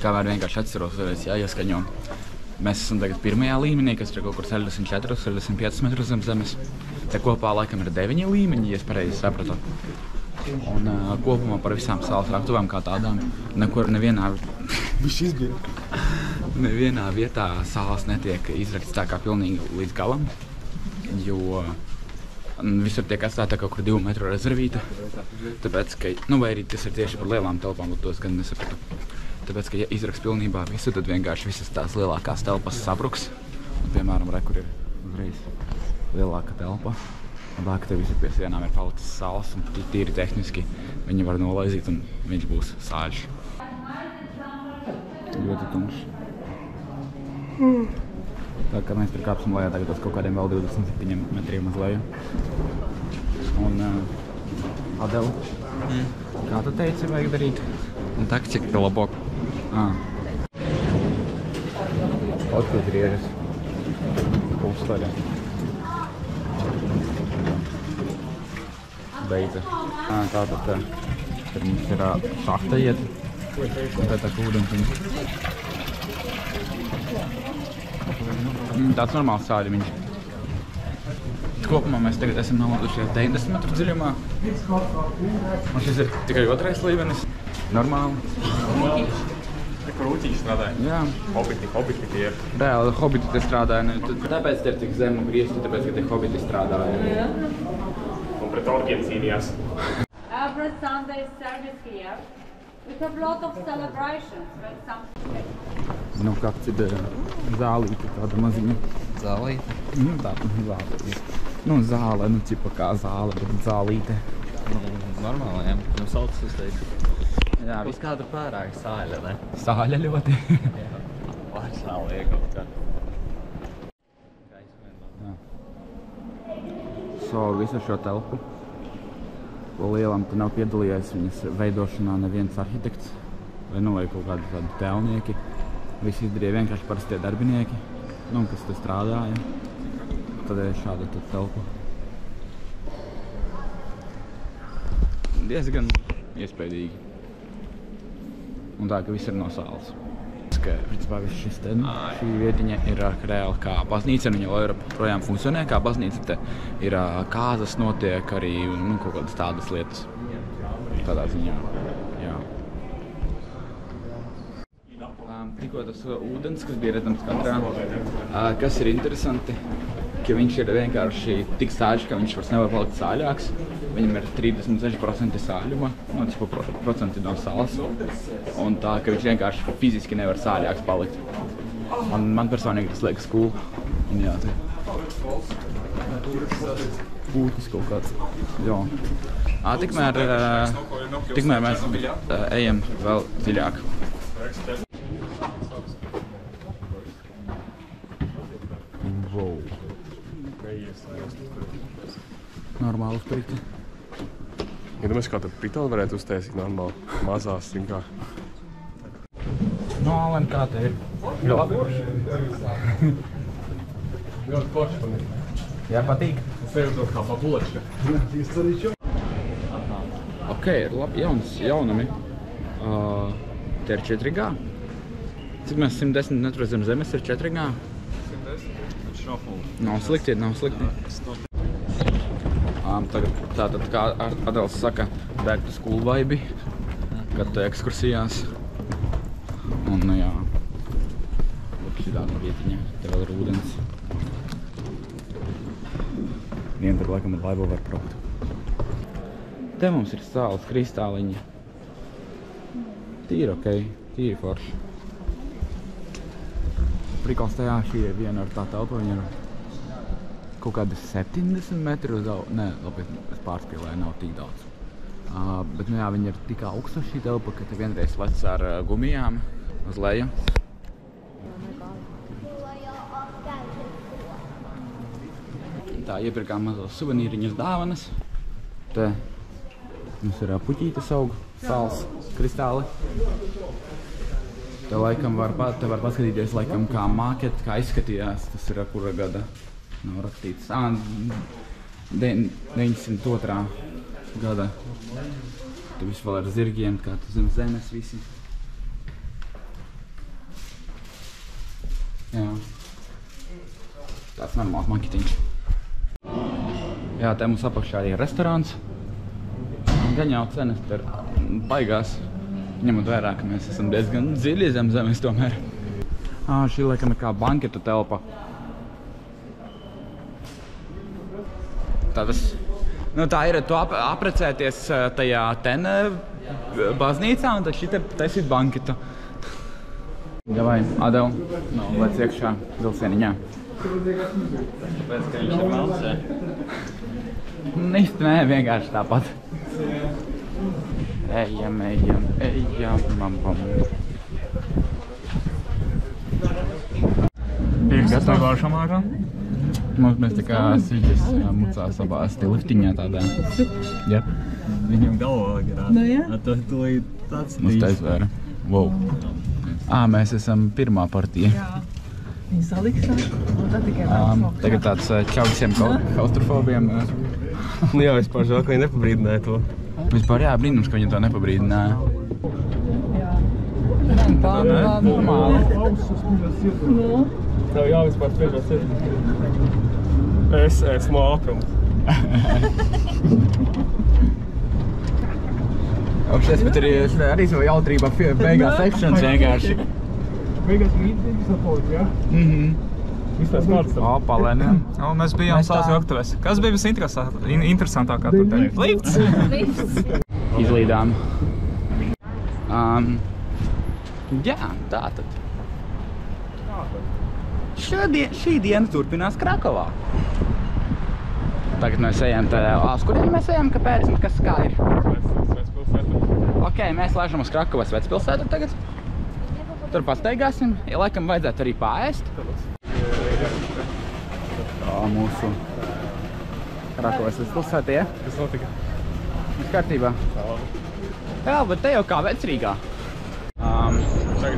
Speaker 1: kamēr vienkārši atceros, vēlreiz jāieskaņo. Mēs esam tagad pirmajā līmenī, kas ir kaut kur 64-65 metrus zem zemes. Te kopā laikam ir 9 līmeņi, ja es pareizi sapratu. Un kopumā par visām Saules Raktuvēm kā tādām, nevienā vietā sāls netiek izrakts tā kā pilnīgi līdz galam, jo visur tiek atstāta kaut kur 2 metru rezervīta. Tāpēc, ka, vai arī tas ir tieši par lielām telpām, bet tos gan nesapratu. Tāpēc, ka ja izraks pilnībā visu, tad vienkārši visas tās lielākās telpas sabruks. Un, piemēram, kur ir uzreiz lielāka telpa. Un tā, ka te visi pie sienām ir palicis sāls un tīri tehniski viņi var nolaizīt un viņš būs sāļš. Ļoti tumšs. Tā kā mēs tur kāpsim lejā tagad uz kaut kādiem vēl 27 metriem uz leju. Un Adela, kā tu teici, vajag darīt?
Speaker 3: Un taktika labāk.
Speaker 1: Otru griežas. Uzstāļā. Beidza. Tātad, tad mums ir šahta iet. Un tad tā ūdens. Tāds normāls sāļumiņš. Kopumā mēs tagad esam nolūdušies 90 metru dziļumā. Un šis ir tikai 2. līmenis. Normāli.
Speaker 3: Kur Uciņš strādāja?
Speaker 1: Jā.
Speaker 3: Hobiti tie ir.
Speaker 1: Reāli, hobiti te strādāja. Tāpēc te ir tik zemu griezti, tāpēc, ka te hobiti strādāja.
Speaker 3: Un pret orgiem cīnījās.
Speaker 7: Every Sunday service here. We have a lot of celebrations when something.
Speaker 1: Nu, kāds ir zālīte, tāda maziņa.
Speaker 5: Zālīte?
Speaker 1: Nu, tāda zālīte. Nu, zāle, nu, cipa kā zāle, bet zālīte.
Speaker 5: Normāli, jā. Nu, saucas uz teicu.
Speaker 1: Jā,
Speaker 5: Uz kādu pārāk sāļa, ne?
Speaker 1: Sāļa ļoti.
Speaker 5: Pārsāli iekaut kā.
Speaker 1: Visu šo telpu. Lielam te nav piedalījies viņas veidošanā neviens arhitekts vai kaut kādi tādi tēlnieki. Visi izdarīja vienkārši parastie darbinieki, kas te strādāja. Tad ir šāda telpa. Diezgan iespaidīgi. Un tā, ka viss ir no sāles. Principā viss šī vietiņa ir reāli kā baznīca, viņa vēl projām funkcionē kā baznīca. Te ir kāzas notiek arī kaut kādas tādas lietas. Tādā ziņā, jā. Tikko tas ūdens, kas bija redzams katrā, kas ir interesanti, ka viņš ir vienkārši tik sāļš, ka viņš vairs nevar palikt sāļāks. Viņam ir 36% sāļuma, procenti no sāls, un tā, ka viņš vienkārši fiziski nevar sāļāks palikt. Man personīgi tas liekas cool. Un jā, pūtis kaut kāds. Jā. Tikmēr mēs ejam vēl dziļāk. Wow. Normāli uzpriti.
Speaker 6: Iedomājies, kā tad pitoli varētu uztaisīt normāli, mazās, kā.
Speaker 1: No, Alen, kā te ir?
Speaker 6: Ļoti forši man ir.
Speaker 1: Jā, patīk.
Speaker 6: Es nejūtos kā babulačka.
Speaker 1: Ok, ir labi jaunumi. Te ir 4G. Cik mēs 110 metru zem zemes ir 4G? 110? Nav slikti. Tātad, kā Adels saka, back to school vibe, kad tu ekskursijās. Un, jā, šī tāda vietiņa, te vēl ir ūdens. Vien tur laikam ar laivu var braukt. Te mums ir sāles kristāliņa. Tīri ok, tīri forši. Prikals tajā šī ir viena ar tā telpa, viņa ir kaut kādi 70 metri uz augstu. Nē, labi, es pārspīlēju, nav tik daudz. Bet, jā, viņa ir tik augsta šī telpa, ka te vienreiz lec ar gumijām uz leju. Tā, iepirkām mazos suvenīriņas dāvanas. Te mums ir puķītes augu, sāls, kristāli. Te laikam var paskatīties, laikam, kā māket, kā izskatījās, tas ir kura gada. Nav rakstīts. 902. gada. Tu viss vēl ar zirgiem, kā tu zem zemes visi. Jā. Tāds normāls maketiņš. Jā, te mums apakšā arī ir restorāns. Gan jau cenas te ir baigās. Ņemot vērā, ka mēs esam diezgan dziļi zem zemes tomēr. Šī laikam ir kā banketu telpa. Tā ir, tu aprecēties tajā baznīcā un tad šī te taisīt banketu. Davai, Adel, lec iekšā vilcieniņā.
Speaker 5: Pēc, ka viņš ir melns,
Speaker 1: Nē, vienkārši tāpat. Ejam, mambam.
Speaker 2: Ir gatavā šamārā?
Speaker 1: Mēs tā kā siļķis mucās abās te liftiņā tādā. Jā.
Speaker 3: Viņam galvā garā.
Speaker 7: Nu jā.
Speaker 3: Tu tāds
Speaker 1: Mums tā izvēra. Wow. Mēs esam pirmā partija.
Speaker 7: Jā. Viņi saliksā, un tad tikai vēl
Speaker 1: Tagad tāds čau visiem klaustrofobiem.
Speaker 6: Nu jā, vispār žēl, ka viņi nepabrīdināja to.
Speaker 1: Vispār jā, brīnums, ka viņi to nepabrīdināja. Tā normāli.
Speaker 6: Tev jāvispār spiežās ir. Es esmu ātrums.
Speaker 1: Apšies, bet arī savu jautrībā beigās sekšanas vienkārši.
Speaker 2: Beigās mītības apolīt, jā? Vispēc kārtas tam.
Speaker 1: Palēni.
Speaker 2: Mēs bijām savas virtuvēs. Kas bija visinteresantākā tur teikt? Lifts!
Speaker 1: Izlīdām. Jā, tātad. Šī diena turpinās Krakovā. Tagad mēs ejam tādā, uz kuriem mēs ejam, kāpēc, kas kā ir?
Speaker 6: Vecpilsēta.
Speaker 1: Ok, mēs laižam uz Krakovas Vecpilsētu tagad. Tur pastaigāsim, ja laikam vajadzētu arī paēst. Mūsu Krakovas Vecpilsēta, ja?
Speaker 6: Kas notika?
Speaker 1: Viss kārtībā. Jā, bet te jau kā Vecrīgā.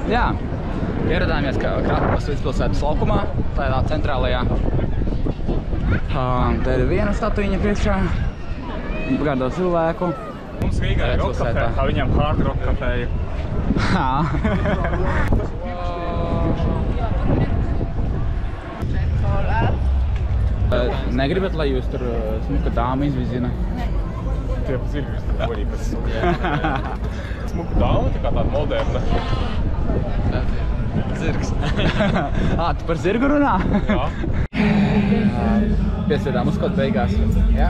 Speaker 1: Jā, ieradāmies Krakovas Vecpilsētas laukumā, tādā centrālajā. Te ir viena statuiņa priekšā, pagādo cilvēku.
Speaker 2: Mums Rīgā ir rock kafē, kā viņam hard rock kafēja.
Speaker 1: Negribat, lai jūs tur smuka dāma izvizina?
Speaker 6: Tie pa zirgus tur arī pēc smuka. Smuka dāma, tā kā tāda moderna.
Speaker 1: Zirgs. Tu par zirgu runā?
Speaker 6: Jā.
Speaker 1: Piesēdām uz kaut beigās. Jā?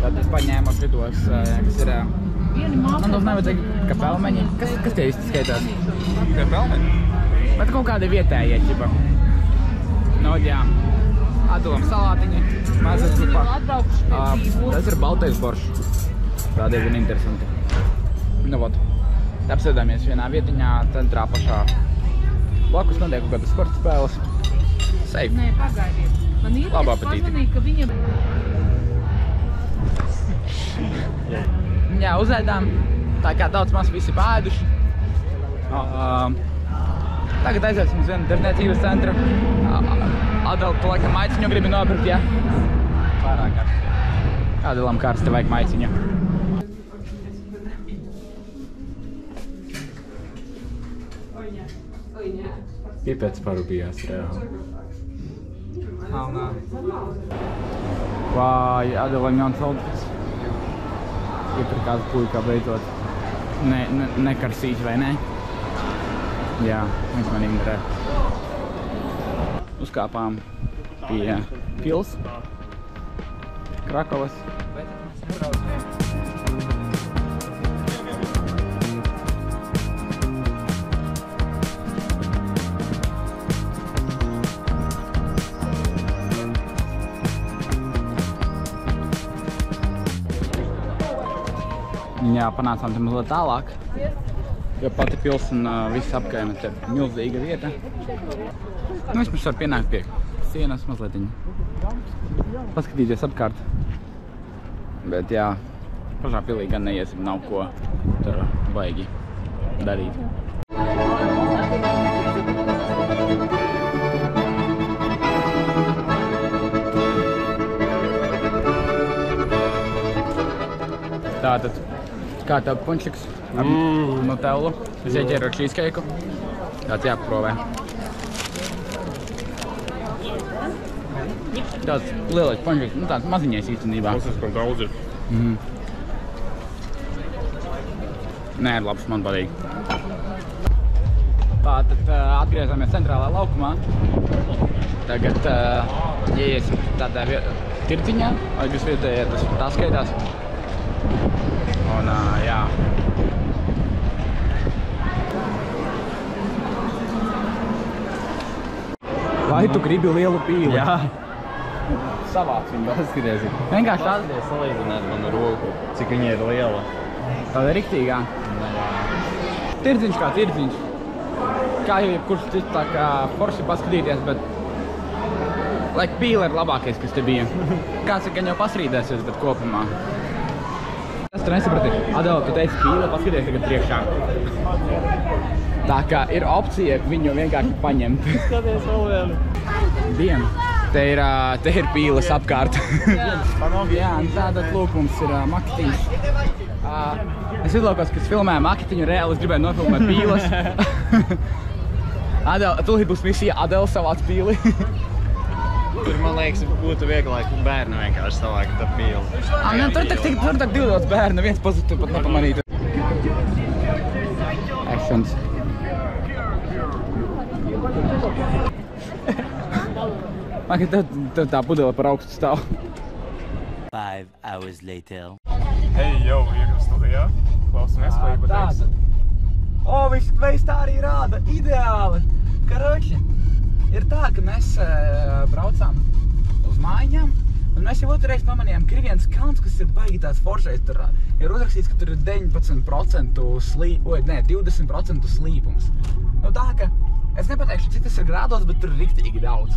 Speaker 1: Tad es paņēmu šitos, kas ir... Man tos nevajadzēja, ka pelmeņi. Kas tie īsti skaitās?
Speaker 2: Tie pelmeņi?
Speaker 1: Bet kaut kādi vietējie, ķipa. Nu, jā. Atdolam salātiņi, mazas grupā. Tas ir baltais boršs. Tā diezgan interesanti. Nu, vot. Apsēdāmies vienā vietiņā, centrā pašā. Blakus notiek kaut kādas sporta spēles. Safe.
Speaker 8: Nē, pagaidiet. Man ir pamanīja, ka viņam...
Speaker 1: Jā, uzēdām. Tā kā daudz maz visi pāēduši. Tagad aiziesim uz vienu darbniecības centru. Adela, tu laikam maiciņu gribi nopirkt, jā? Pārāk karsti. Adelam karsti vajag maiciņu.
Speaker 3: Pipēc parubījās reāli.
Speaker 1: Vai, Adelam jauns outfits. Iepirkās puikā beidzot. Nekarsīš, vai ne? Jā, viņš man ignorē. Uzkāpām pie pils. Krakovas. Jā, panācām te mazliet tālāk, jo pati pils un viss apkaime te milzīga vieta. Nu, vismaz var pienākt pie sienas mazlietiņa. Paskatīties apkārt. Bet jā, pašā pilī gan neiesim, nav ko tur baigi darīt. Tātad, kā tev punčiks ar nutellu? Es ieķēru ar cheesecake. Tāds jāpaprovē. Tāds lielais punčiks, nu tāds maziņais īstenībā.
Speaker 6: Tas man daudz ir.
Speaker 1: Nē, labs, man patīk. Tātad atgriezāmies centrālā laukumā. Tagad ieiesim tādā tirdziņā, lai jūs vietējie tā skaitās. Un jā. Vai tu gribi lielu pīli?
Speaker 3: Jā.
Speaker 1: Savāc viņu.
Speaker 3: Paskaties,
Speaker 1: Vienkārši tāda.
Speaker 3: salīdzināt manu roku, cik viņa ir liela.
Speaker 1: Tāda ir riktīgā. Tirdziņš kā tirdziņš. Kā jau jebkurš cits tā kā forši paskatīties, bet... Laik pīle ir labākais, kas te bija. Kāds gan jau pasrīdēsies, bet kopumā. Es tu nesaprati. Adela, tu teici pīle, paskaties tagad priekšā. Tā kā ir opcija viņu vienkārši paņemt.
Speaker 3: Skaties vēl vienu.
Speaker 1: Dienu. Te ir pīles apkārt. Jā, tātad lūk, mums ir maketiņš. Es izlaukos, kas filmēja maketiņu, reāli es gribēju nofilmēt pīles. Adela, tūlīt būs misija Adela savāc pīli.
Speaker 3: Tur, man liekas, būtu vieglāk bērnu vienkārši savākt ar pīli.
Speaker 1: Tur tak 20 bērnu, viens pozitīvi pat nepamanītu. Actions. Man, ka tev tā pudele par augstu stāv.
Speaker 9: 5 hours later.
Speaker 2: Hei, jau ir studijā. Klausamies, ko Iba teiks.
Speaker 1: Viņš veids tā arī rāda. Ideāli. Karoči, ir tā, ka mēs braucām uz mājiņām, un mēs jau otrreiz pamanījām, ka ir viens kalns, kas ir baigi tāds foršais. Tur ir uzrakstīts, ka tur ir 19% 20% slīpums. Nu tā, ka es nepateikšu, cik tas ir grādos, bet tur ir riktīgi daudz.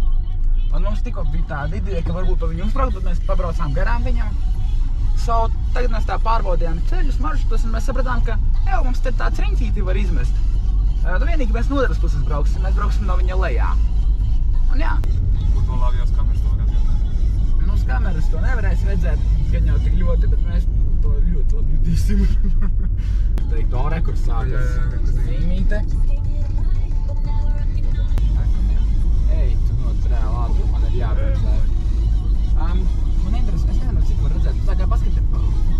Speaker 1: Un mums tikko bija tāda ideja, ka varbūt pa viņu uzbraukt, bet mēs pabraucām garām viņam. Tagad mēs tā pārbaudījām ceļus, maršrutus, un mēs sapratām, ka mums te tāds riņķīti var izmest. Vienīgi mēs no otras puses brauksim, mēs brauksim no viņa lejā. Un jā.
Speaker 2: Būtu vēl labi, ja uz kameras to varētu redzēt.
Speaker 1: Nu, uz kameras to nevarēs redzēt, gan jau tik ļoti, bet mēs to ļoti labi jutīsim. Teikt, ore, kur sākas zīmīte. Ej, tu reāli ātri, man ir jābraucē. Man interesē, es nezinu, cik var redzēt. Tā kā paskati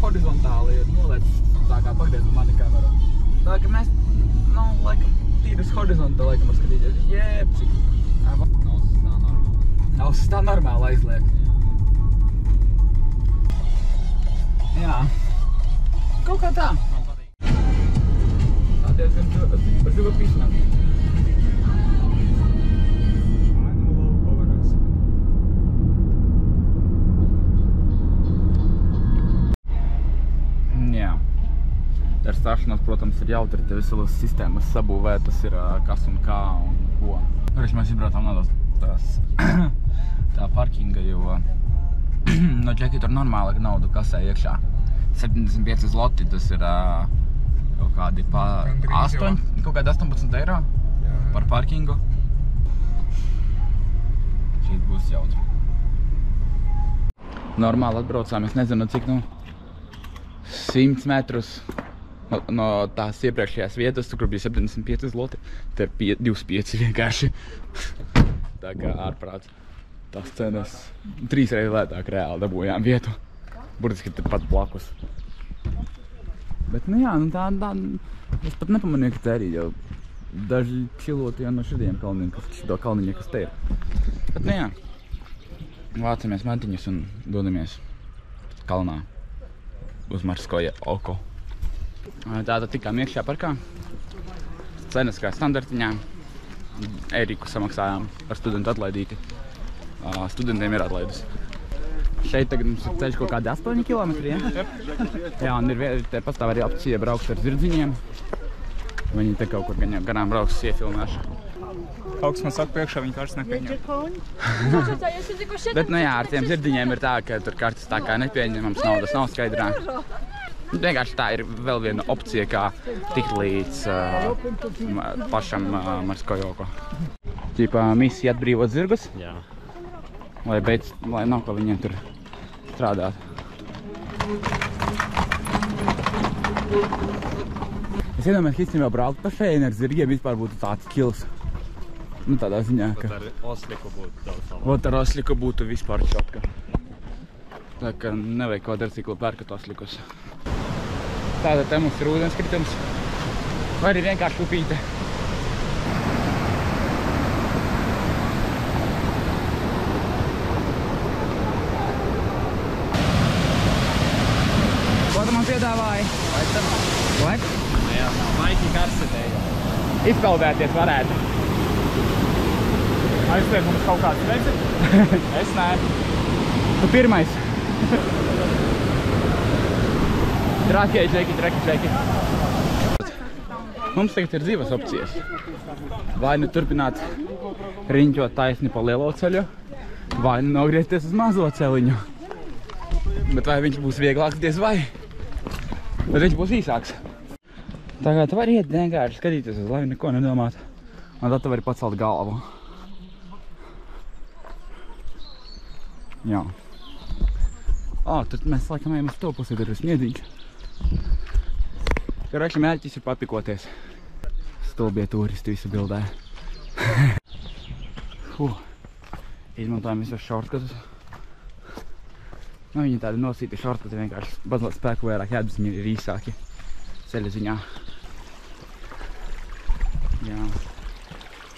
Speaker 1: horizontāli ir nolēc, tā kā pagriez mani kameru. Tā kā mēs, laikam, tīri uz horizontu, laikam, var skatīties. Jeb, cik. Ausis tā normāli aizliek. Jā. Kaut kā tā. Man patīk. Tā diezgan živopīšanām. Ar stāšanos, protams, ir jautri, te viselas sistēmas sabūvētas ir kas un kā un ko. Mēs izbraucām no tā parkinga, jo no džeki tur normāli naudu kasē iekšā. 75 zloti, tas ir kaut kādi kaut kādi 18 eiro par parkingu. Šeit būs jautri. Normāli atbraucām, es nezinu, cik 100 metrus no tās iepriekšējās vietas, kur bija 75 zloti, te ir 25 vienkārši. Tā kā ārprāts. Tās cenas 3 reizes lētāk reāli dabūjām vietu. Burtiski te pat blakus. Bet, nu jā, es pat nepamanīju, ka te arī jau daži čiloti no šitiem kalniem, šito kalniņa, kas te ir. Bet, nu jā, vācamies mantiņus un dodamies kalnā uz Marskoja oko. Tātad tikām iekšā parkā. Cenas kā standartiņā. Eriku samaksājām ar studentu atlaidīti. Studentiem ir atlaidus. Šeit tagad mums ir ceļš kaut kādi 8 kilometri, ja? Jā, un te pastāv arī opcija braukt ar zirdziņiem. Viņi te kaut kur garām brauks iefilmēšu.
Speaker 2: Kaut kas man saka priekšā, viņi kartas nepieņem.
Speaker 1: Bet, nu jā, ar tiem zirdziņiem ir tā, ka tur kartas tā kā nepieņemams, naudas nav skaidrā. Vienkārši tā ir vēl viena opcija, kā tikt līdz pašam Marskojoko. Ķipā misija atbrīvot zirgus?
Speaker 3: Jā.
Speaker 1: Lai nav, ka viņiem tur strādāt. Es iedomājos, ka īstenībā braukt pa šeini ar zirgiem vispār būtu tāds kils. Nu tādā ziņā, ka...
Speaker 3: Vot ar osliku būtu daudz labāk.
Speaker 1: Vot ar osliku būtu vispār čotka. Tā ka nevajag kvadrciklu pērkat oslikus. Tātad te mums ir ūdenskritums. Vai arī vienkārši upīte. Ko tu man piedāvāji? What?
Speaker 3: Jā, maiki karsetēja.
Speaker 1: Izpeldēties varētu.
Speaker 2: Aizliek mums kaut kāds redzi? Es nē.
Speaker 1: Tu pirmais. Trakie džeki. Mums tagad ir divas opcijas. Vai nu turpināt riņķot taisni pa lielo ceļu, vai nu nogriezties uz mazo celiņu. Bet vai viņš būs vieglāks, diez vai? Bet viņš būs īsāks. Tā kā tu vari iet vienkārši skatīties uz leju, neko nedomāt. Un tad tu vari pacelt galvu. Jā. Tad mēs laikam ejam uz to pusi, tur ir sniedziņš. Karoči mērķis ir papikoties. Stulbie turisti visu bildē. izmantojam visos shortcutus. Nu, viņi tādi nosīti shortcuti vienkārši mazliet spēku vairāk jādus, viņi ir īsāki ceļa ziņā. Jā,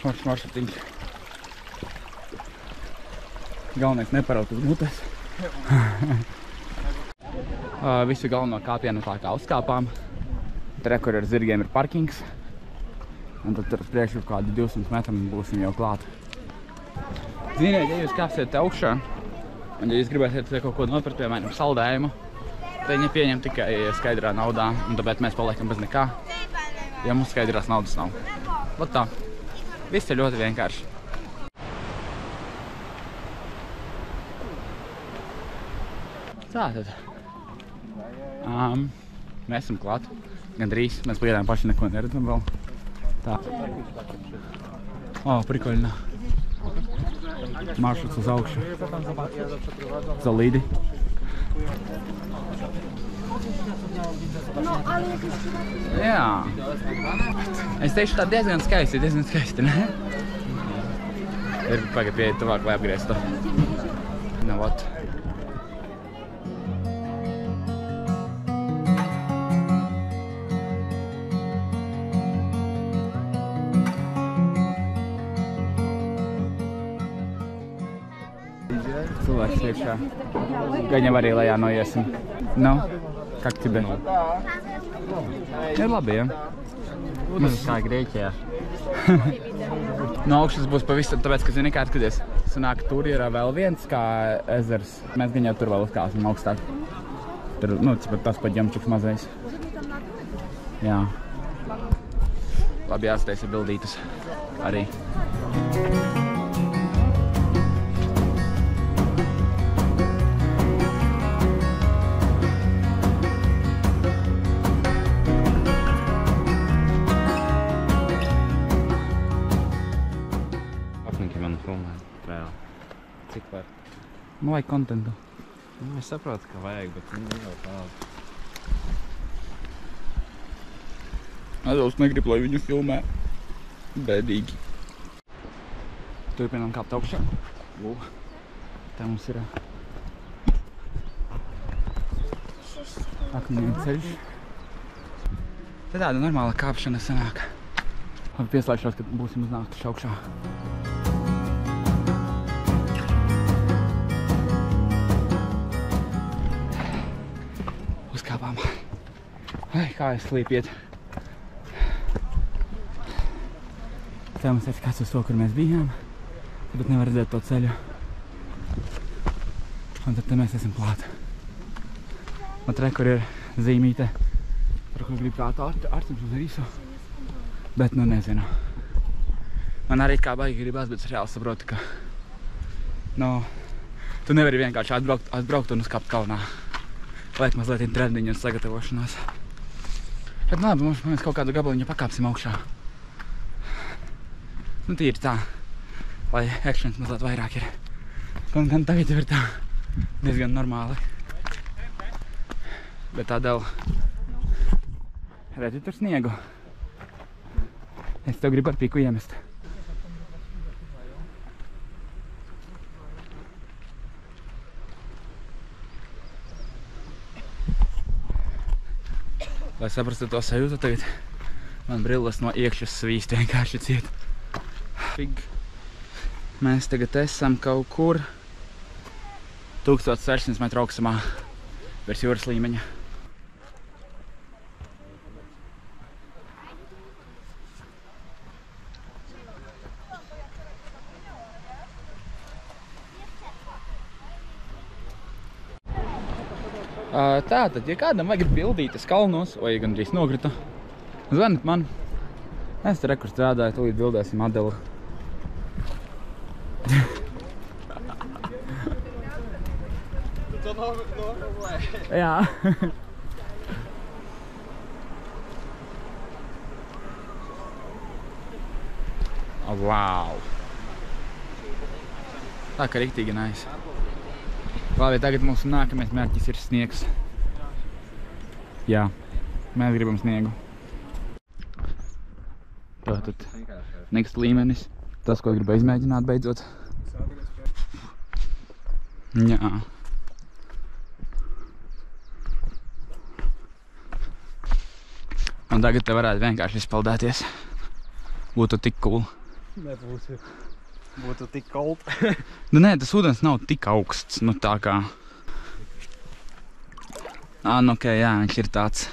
Speaker 1: foršs maršrutiņš. Galvenais neparaut uz mutes. Visu galveno kāpienu tā kā uzkāpām. Tur, kur ar zirgiem ir parkings. Un tad tur priekšu kādi 200 metri būsim jau klāt. Ziniet, ja jūs kāpsiet augšā, un ja jūs gribēsiet kaut ko nopirkt, piemēram, saldējumu, tad viņi pieņem tikai skaidrā naudā, un tāpēc mēs paliekam bez nekā, ja mums skaidrās naudas nav. Vat tā. Viss ir ļoti vienkārši. Tātad. Mēs esam klāt. Gandrīz. Mēs pagaidām paši neko neredzam vēl. Tā. Prikoļina. Maršruts uz augšu. Solīdi. Jā. Es teikšu, tā diezgan skaisti, ne? Ir pagad pieeja tuvāk, lai apgrieztu. Nu, vot. Cilvēks iekšā. Gaņam arī lejā noiesim. Nu, как тебе? Ir labi, ja?
Speaker 3: Kā Grieķijā.
Speaker 1: No augšas būs pavisam, tāpēc, ka zini, kā atskaties. Sanāk, tur ir vēl viens kā ezers. Mēs gan jau tur vēl uzkāsim augstāk. Tur, tas pat ģemčiks mazais. Jā. Labi jāstaisa bildītas arī.
Speaker 3: Cik var?
Speaker 1: Nu, vajag kontentu.
Speaker 3: Es saprotu, ka vajag, bet jau tādu.
Speaker 1: Adols negrib, lai viņu filmē. Bēdīgi. Turpinām kāpt augšā. Tā mums ir akmeņu ceļš. Te tāda normāla kāpšana sanāk. Labi, pieslēgšos, kad būsim uznākuši augšā. Uzkāpām. Kā es slīpiet. Tā mums ir skats uz to, kur mēs bijām. Bet nevar redzēt to ceļu. Un tad te mēs esam klāt. Un te, kur ir zīmīte. Par kur grib kātu Artims uz Rīsu. Bet nu nezinu. Man arī kā baigi gribās, bet es reāli saprotu, ka tu nevari vienkārši atbraukt un uzkāpt kalnā. Vajag mazliet trendiņu un sagatavošanās. Bet labi, mēs kaut kādu gabaliņu pakāpsim augšā. Tīri tā, lai actions mazliet vairāk ir. Gan tagad jau ir tā diezgan normāli. Bet tādēļ redzi tur sniegu. Es tev gribu ar piku iemest. Lai saprastu to sajūtu, tagad man brilles no iekšas svīst vienkārši ciet. Mēs tagad esam kaut kur 1600 metru augstumā virs jūras līmeņa. Tātad, ja kādam vajag bildītes kalnos, vai gandrīz nogrita, zvanit man. Es te rekur strādāju, tūlīt bildēsim Adelu. Jā. Wow. Tā kā riktīgi nice. Labi, tagad mūsu nākamais mērķis ir sniegs. Jā, mēs gribam sniegu. Tātad next līmenis. Tas, ko gribu izmēģināt beidzot. Jā. Un tagad te varētu vienkārši izpeldēties. Būtu tik cool.
Speaker 3: Nebūtu. Būtu tik cold.
Speaker 1: Nu nē, tas ūdens nav tik augsts, nu tā kā. Nu ok, jā, viņš ir tāds.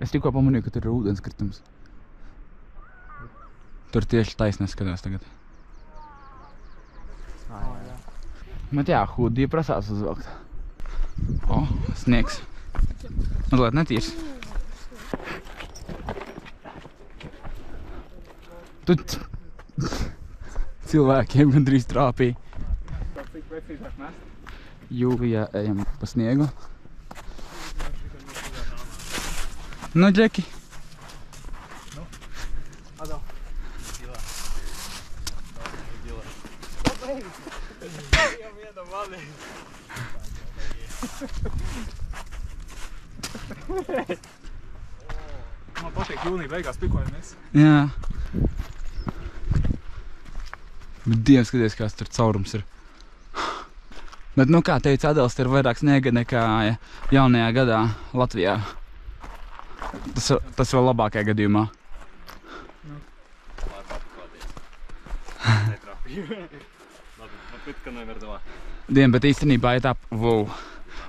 Speaker 1: Es tikko pamanīju, ka tur ir ūdenskritums. Tur tieši taisnēs skatās tagad. Bet jā, hūdī prasās uzvelkt. Sniegs. Mazliet netīrs. Tu cilvēkiem gandrīz trāpīja.
Speaker 2: Cik precīzāk mest?
Speaker 1: Jūlijā ejam pa sniegu. Nu, Džeki.
Speaker 2: Ado. Man patīk jūnija beigās pikojamies.
Speaker 1: Jā. Bet Dievs, skaties, kāds tur caurums ir. Bet, nu kā teica Adels, tur ir vairāk sniega nekā jaunajā gadā Latvijā. Tas vēl labākajā gadījumā. Dien, bet īstenībā ir tā... Wow.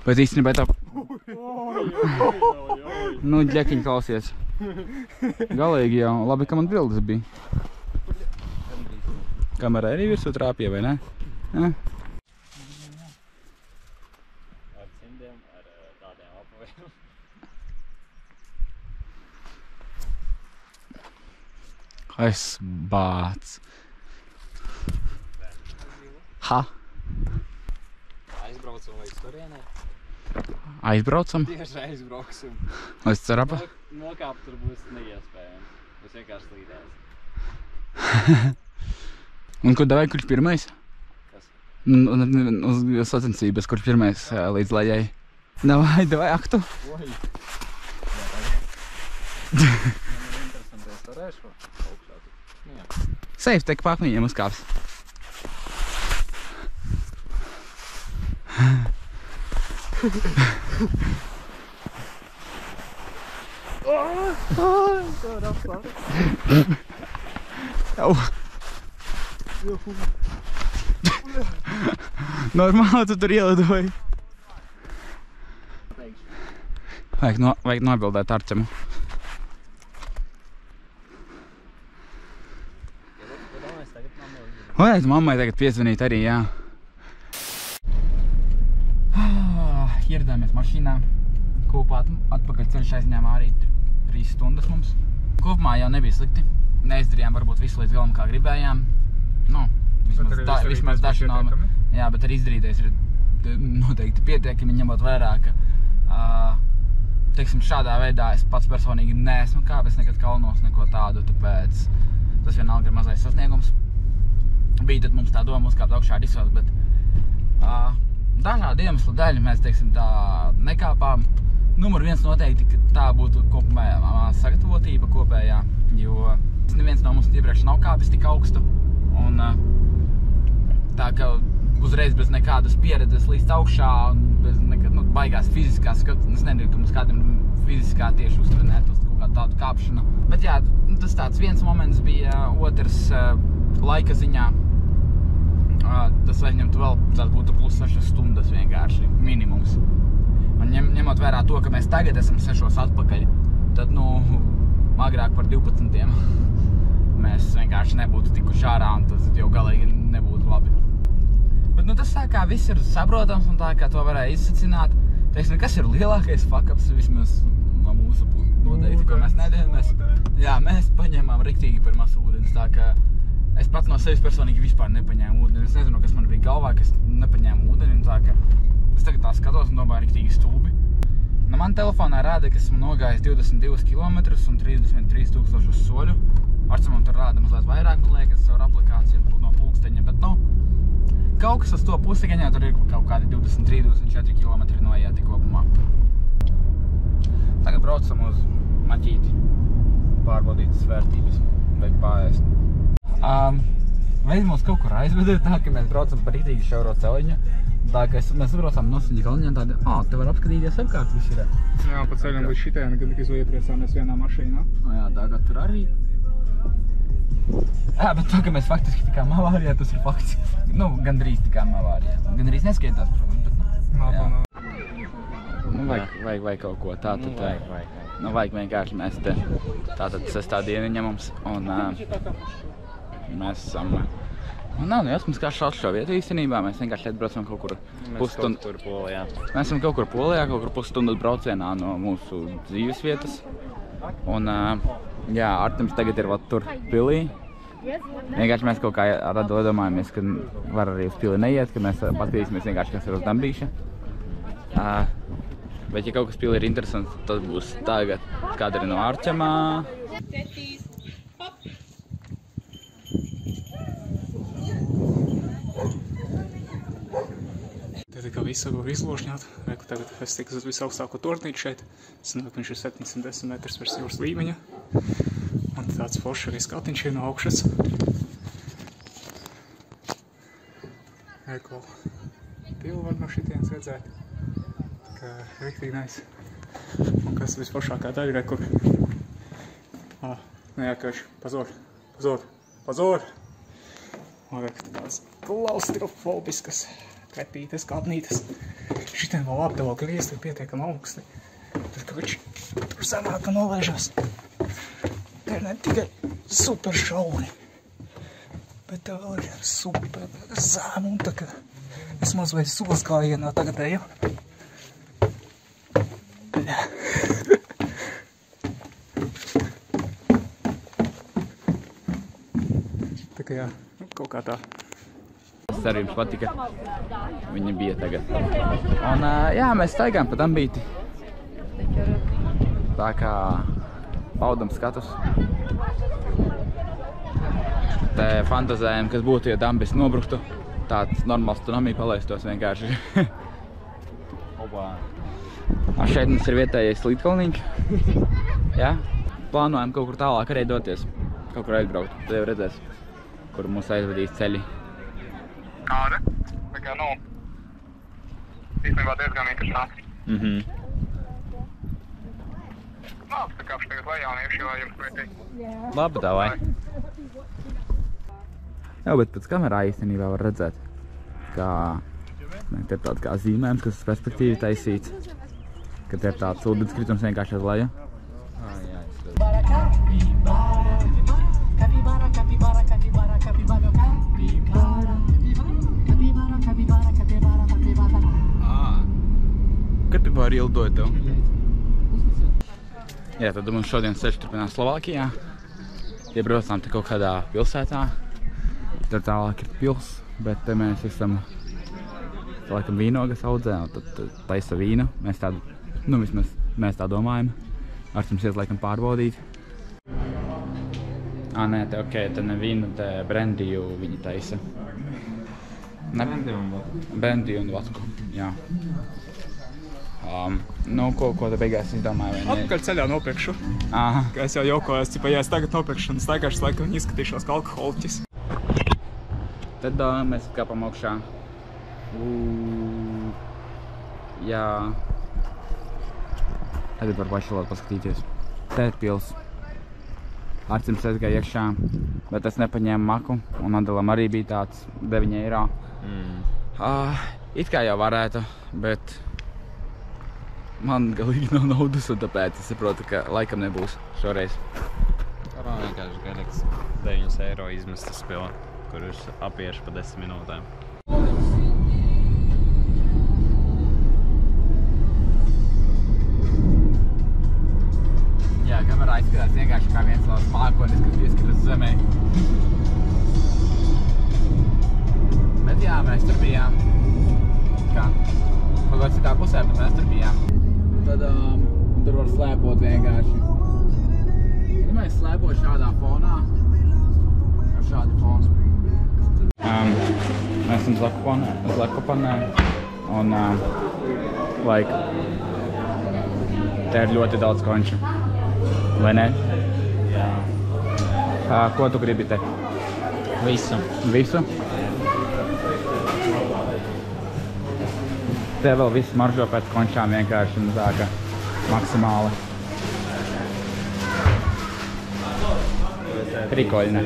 Speaker 1: Bet īstenībā ir tā... Nu, Džekiņ, klausies. Galīgi jau. Labi, ka man bildes bija. Kamera arī virsū trāpīja, vai ne? Ja?
Speaker 3: Ar cimdiem, ar tādiem apaviem.
Speaker 1: Es bāc. Ha?
Speaker 3: Aizbraucam līdz turienē?
Speaker 1: Aizbraucam?
Speaker 3: Tieši aizbrauksim.
Speaker 1: Līdz Cerapa?
Speaker 3: Nokāpt tur būs neiespējams. Būs vienkārši slīdēs.
Speaker 1: Un ko davai, kurš pirmais?
Speaker 3: Kas?
Speaker 1: Uz sacensības, kurš pirmais līdz lejai? Davai aktu.
Speaker 3: Oi. Interesanti, es varēšu augšā. Jā.
Speaker 1: Safe, tek pāk viņiem uzkāps. Jau. Normāli tu tur ielidoji. Vajag nobildēt Arčemu. Vajag mammai tagad piezvanīt arī, jā. Ieradāmies mašīnā. Kopā atpakaļ ceļš aizņēmā arī 3 stundas mums. Kopumā jau nebija slikti. Neizdarījām varbūt visu līdz galam, kā gribējām. Nu, vismaz daži nav. Jā, bet arī izdarītais ir noteikti pietiekami, ņemot vērā, ka teiksim, šādā veidā es pats personīgi neesmu kāpis nekad kalnos, neko tādu, tāpēc tas vienalga ir mazais sasniegums. Bija tad mums tā doma uzkāpt augšā ar izsaukt, bet dažādu iemeslu dēļ mēs, teiksim, tā nekāpām. Numur 1 noteikti, ka tā būtu kopumā sagatavotība kopējā, jo neviens no mums iepriekš nav kāpis tik augstu. Un tā, ka uzreiz bez nekādas pieredzes līdz augšā un bez nekad, baigās fiziskās skatu. Es nedrīkstu, ka mums kādam fiziskā tieši uztrenēt uz kaut kādu tādu kāpšanu. Bet jā, tas tāds viens moments bija, otrs laika ziņā. Tas aizņemtu vēl, tas būtu plus 6 stundas vienkārši, minimums. Un ņemot vērā to, ka mēs tagad esam 6 atpakaļ, tad, agrāk par 12 mēs vienkārši nebūtu tikuši ārā un tas jau galīgi nebūtu labi. Bet, tas tā kā viss ir saprotams un tā kā to varēja izsacināt. Teiksim, kas ir lielākais fuck-ups vismaz no mūsu noteikti, ko mēs nedarījām? Jā, mēs paņēmām riktīgi par masu ūdens, tā kā es pats no sevis personīgi vispār nepaņēmu ūdeni. Es nezinu, kas man bija galvā, ka es nepaņēmu ūdeni. Tā kā es tagad tā skatos un domāju riktīgi stulbi. Man telefonā rāda, ka esmu nogājis 22 km un 33 000 soļu. Arcamam tur rāda mazliet vairāk, man liekas, caur aplikāciju no pulksteņa. Bet, kaut kas uz to pusi gaņā, tur ir kaut kādi 23-24 km noieti kopumā. Tagad braucam uz maķīti. Pārbaudītas vērtības, vajag pārēst. Veids mūs kaut kur aizveda, tā, ka mēs braucam par rītīgi šauro celiņu. Tā, ka mēs braucām no Suņa kalniņā tādi, te var apskatīties apkārt viss ir.
Speaker 2: Jā, pa ceļam līdz šitien, kad tikai iepriecāmies vienā mašīnā.
Speaker 1: Jā, tā kā tur arī. Jā, bet to, ka mēs faktiski tikām avārijā, tas ir fakts. Nu, gandrīz tikām avārijā. Gandrīz neskaitās, protams, bet vajag kaut ko tātad. Nu, vajag vienkārši mēs te tātad sestādieniņa mums un mēs esam... Nav nu jāsmums kā šāds šo vietu īstenībā, mēs vienkārši šeit braucam kaut kur pusstundu.
Speaker 3: Mēs Polijā.
Speaker 1: Mēs esam kaut kur Polijā, kaut kur pusstundu braucienā no mūsu dzīves vietas. Un jā, Artems tagad ir tur pilī. Vienkārši mēs kaut kā domājamies, ka var arī uz pili neiet, ka mēs paskatīsimies vienkārši, kas ir uz Dambīša. Bet ja kaut kas pili ir interesants, tad būs tagad kadri no Arčemā.
Speaker 2: Te kā visu var izlošņāt. Reku tagad es tiku uz visaugstāko tornīti šeit. Sanāk, viņš ir 710 metrus virs jūras līmeņa. Un tāds foršs arī skatiņš ir no augšas. Reku pilu var no šitienes redzēt. Tā kā riktīgi nice. Un kas visforšākā daļa, reku. Nejākāši, pazor. Un reku tāds klaustrofobiskas. Kretītes, kāpnītes. Šitien vēl labi, tev vēl griezti ir pietiekami augsti. Tad kruči tur zemāka nolaižās. Te ir ne tikai super šauni, bet tev vēl ir super zēmu un tā kā es mazliet solas kājienā tagad eju. Tā kā jā, kaut kā tā.
Speaker 1: Tas arī jums patika. Viņa bija tagad. Un jā, mēs staigājam pa Dambīti. Tā kā baudam skatus. Te fantazējam, kas būtu, ja Dambis nobruktu. Tāds normāls tsunami palaistos vienkārši. Šeit mums ir vietējais līdkalniņš. Jā, plānojam kaut kur tālāk arī doties. Kaut kur aizbraukt. Tad jau redzēs, kur mūs aizvedīs ceļi.
Speaker 10: Kāda? Tā kā, īstenībā diezgan interesanti. Labi, tā kāpšu tagad lejā un iešu jau jums vietīgi.
Speaker 1: Labi, davai. Jā, bet pēc kamerā īstenībā var redzēt, ka te ir tāds kā zīmējums, kas perspektīvi taisīts, ka te ir tāds ūdenskritums vienkārši uz leju. Kapibāri ildoja tev. Jā, tad mums šodien ceļš turpinās Slovākijā. Iebraucām te kaut kādā pilsētā. Tad tālāk ir pils, bet te mēs esam laikam vīnogas audzē, un tad taisa vīnu. Mēs tādu, nu vismaz mēs tā domājam. Arčums ies laikam pārbaudīt. Nē, te ok, te ne vīnu, te brendiju viņi taisa. Brendiju un vodku, jā. Nu, ko te beigās izdomāju, vai ne?
Speaker 2: Atpakaļ ceļā nopirkšu. Es jau jokojos, ja es tagad nopirkšu un staigāšu, laikam izskatīšos kā alkoholiķis.
Speaker 1: Tad mēs kāpam augšā. Jā. Tagad var pašalot paskatīties. Te ir pils. Arcims aizgāja iekšā, bet es nepaņēmu maku, un Adelam arī bija tāds 9 eiro. It kā jau varētu, bet man galīgi nav naudas, un tāpēc es saprotu, ka laikam nebūs šoreiz.
Speaker 3: Man vienkārši galīgs 9 eiro izmestas pila, kurus apiešu pa 10 minūtēm.
Speaker 1: Jā, kamerā izskatās vienkārši kā viens labs mākonis, kas pieskatās zemē. Bet jā, mēs tur bijām. Kā? Kaut citā pusē, bet mēs tur bijām. Tad tur var slēpot vienkārši. Ja mēs slēpot šādā fonā, ar šādu fonu. Mēs esam Zakopanē un te ir ļoti daudz konču. Vai ne? Jā. Ko tu gribi te?
Speaker 3: Visu.
Speaker 1: Visu? Te vēl viss maržo pēc končām vienkārši un tā kā maksimāli. Prikoļne.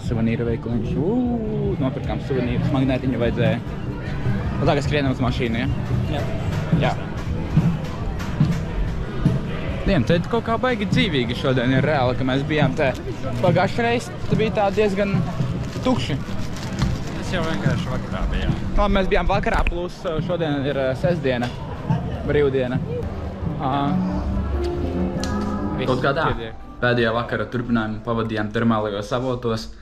Speaker 1: Suvenīru veikliņš. Nopirkām suvenīrus, magnētiņu vajadzēja. Un tagad skrienam uz mašīnu, ja? Jā. Diem, te kaut kā baigi dzīvīgi šodien ir reāli, ka mēs bijām te pagājušreiz. Te bija tā diezgan tukši.
Speaker 3: Mēs jau vienkārši vakarā bijām.
Speaker 1: Labi, mēs bijām vakarā, plus šodien ir sestdiena, brīvdiena. Kaut kā tā. Pēdējā vakara turpinājumu pavadījām termālajos avotos.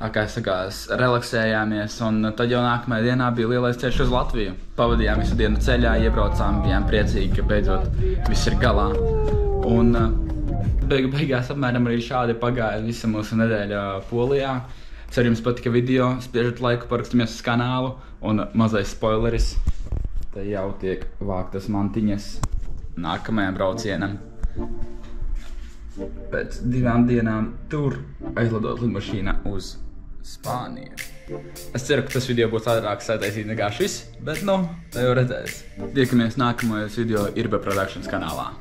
Speaker 1: Kā sakās, relaksējāmies, un tad jau nākamajā dienā bija lielais ceļš uz Latviju. Pavadījām visu dienu ceļā, iebraucām, bijām priecīgi, ka beidzot viss ir galā. Un beigās apmēram arī šādi pagāja visa mūsu nedēļa Polijā. Ceru, jums patika video, spiežat laiku, parakstamies uz kanālu, un mazais spoileris. Te jau tiek vāktas mantiņas nākamajam braucienam. Pēc 2 dienām tur aizlidot lidmašīna uz Spāniju. Es ceru, ka tas video būs ātrāk sataisīt nekā šis, bet nu, tā jau redzēs. Tiekamies nākamajos video Irba Productions kanālā.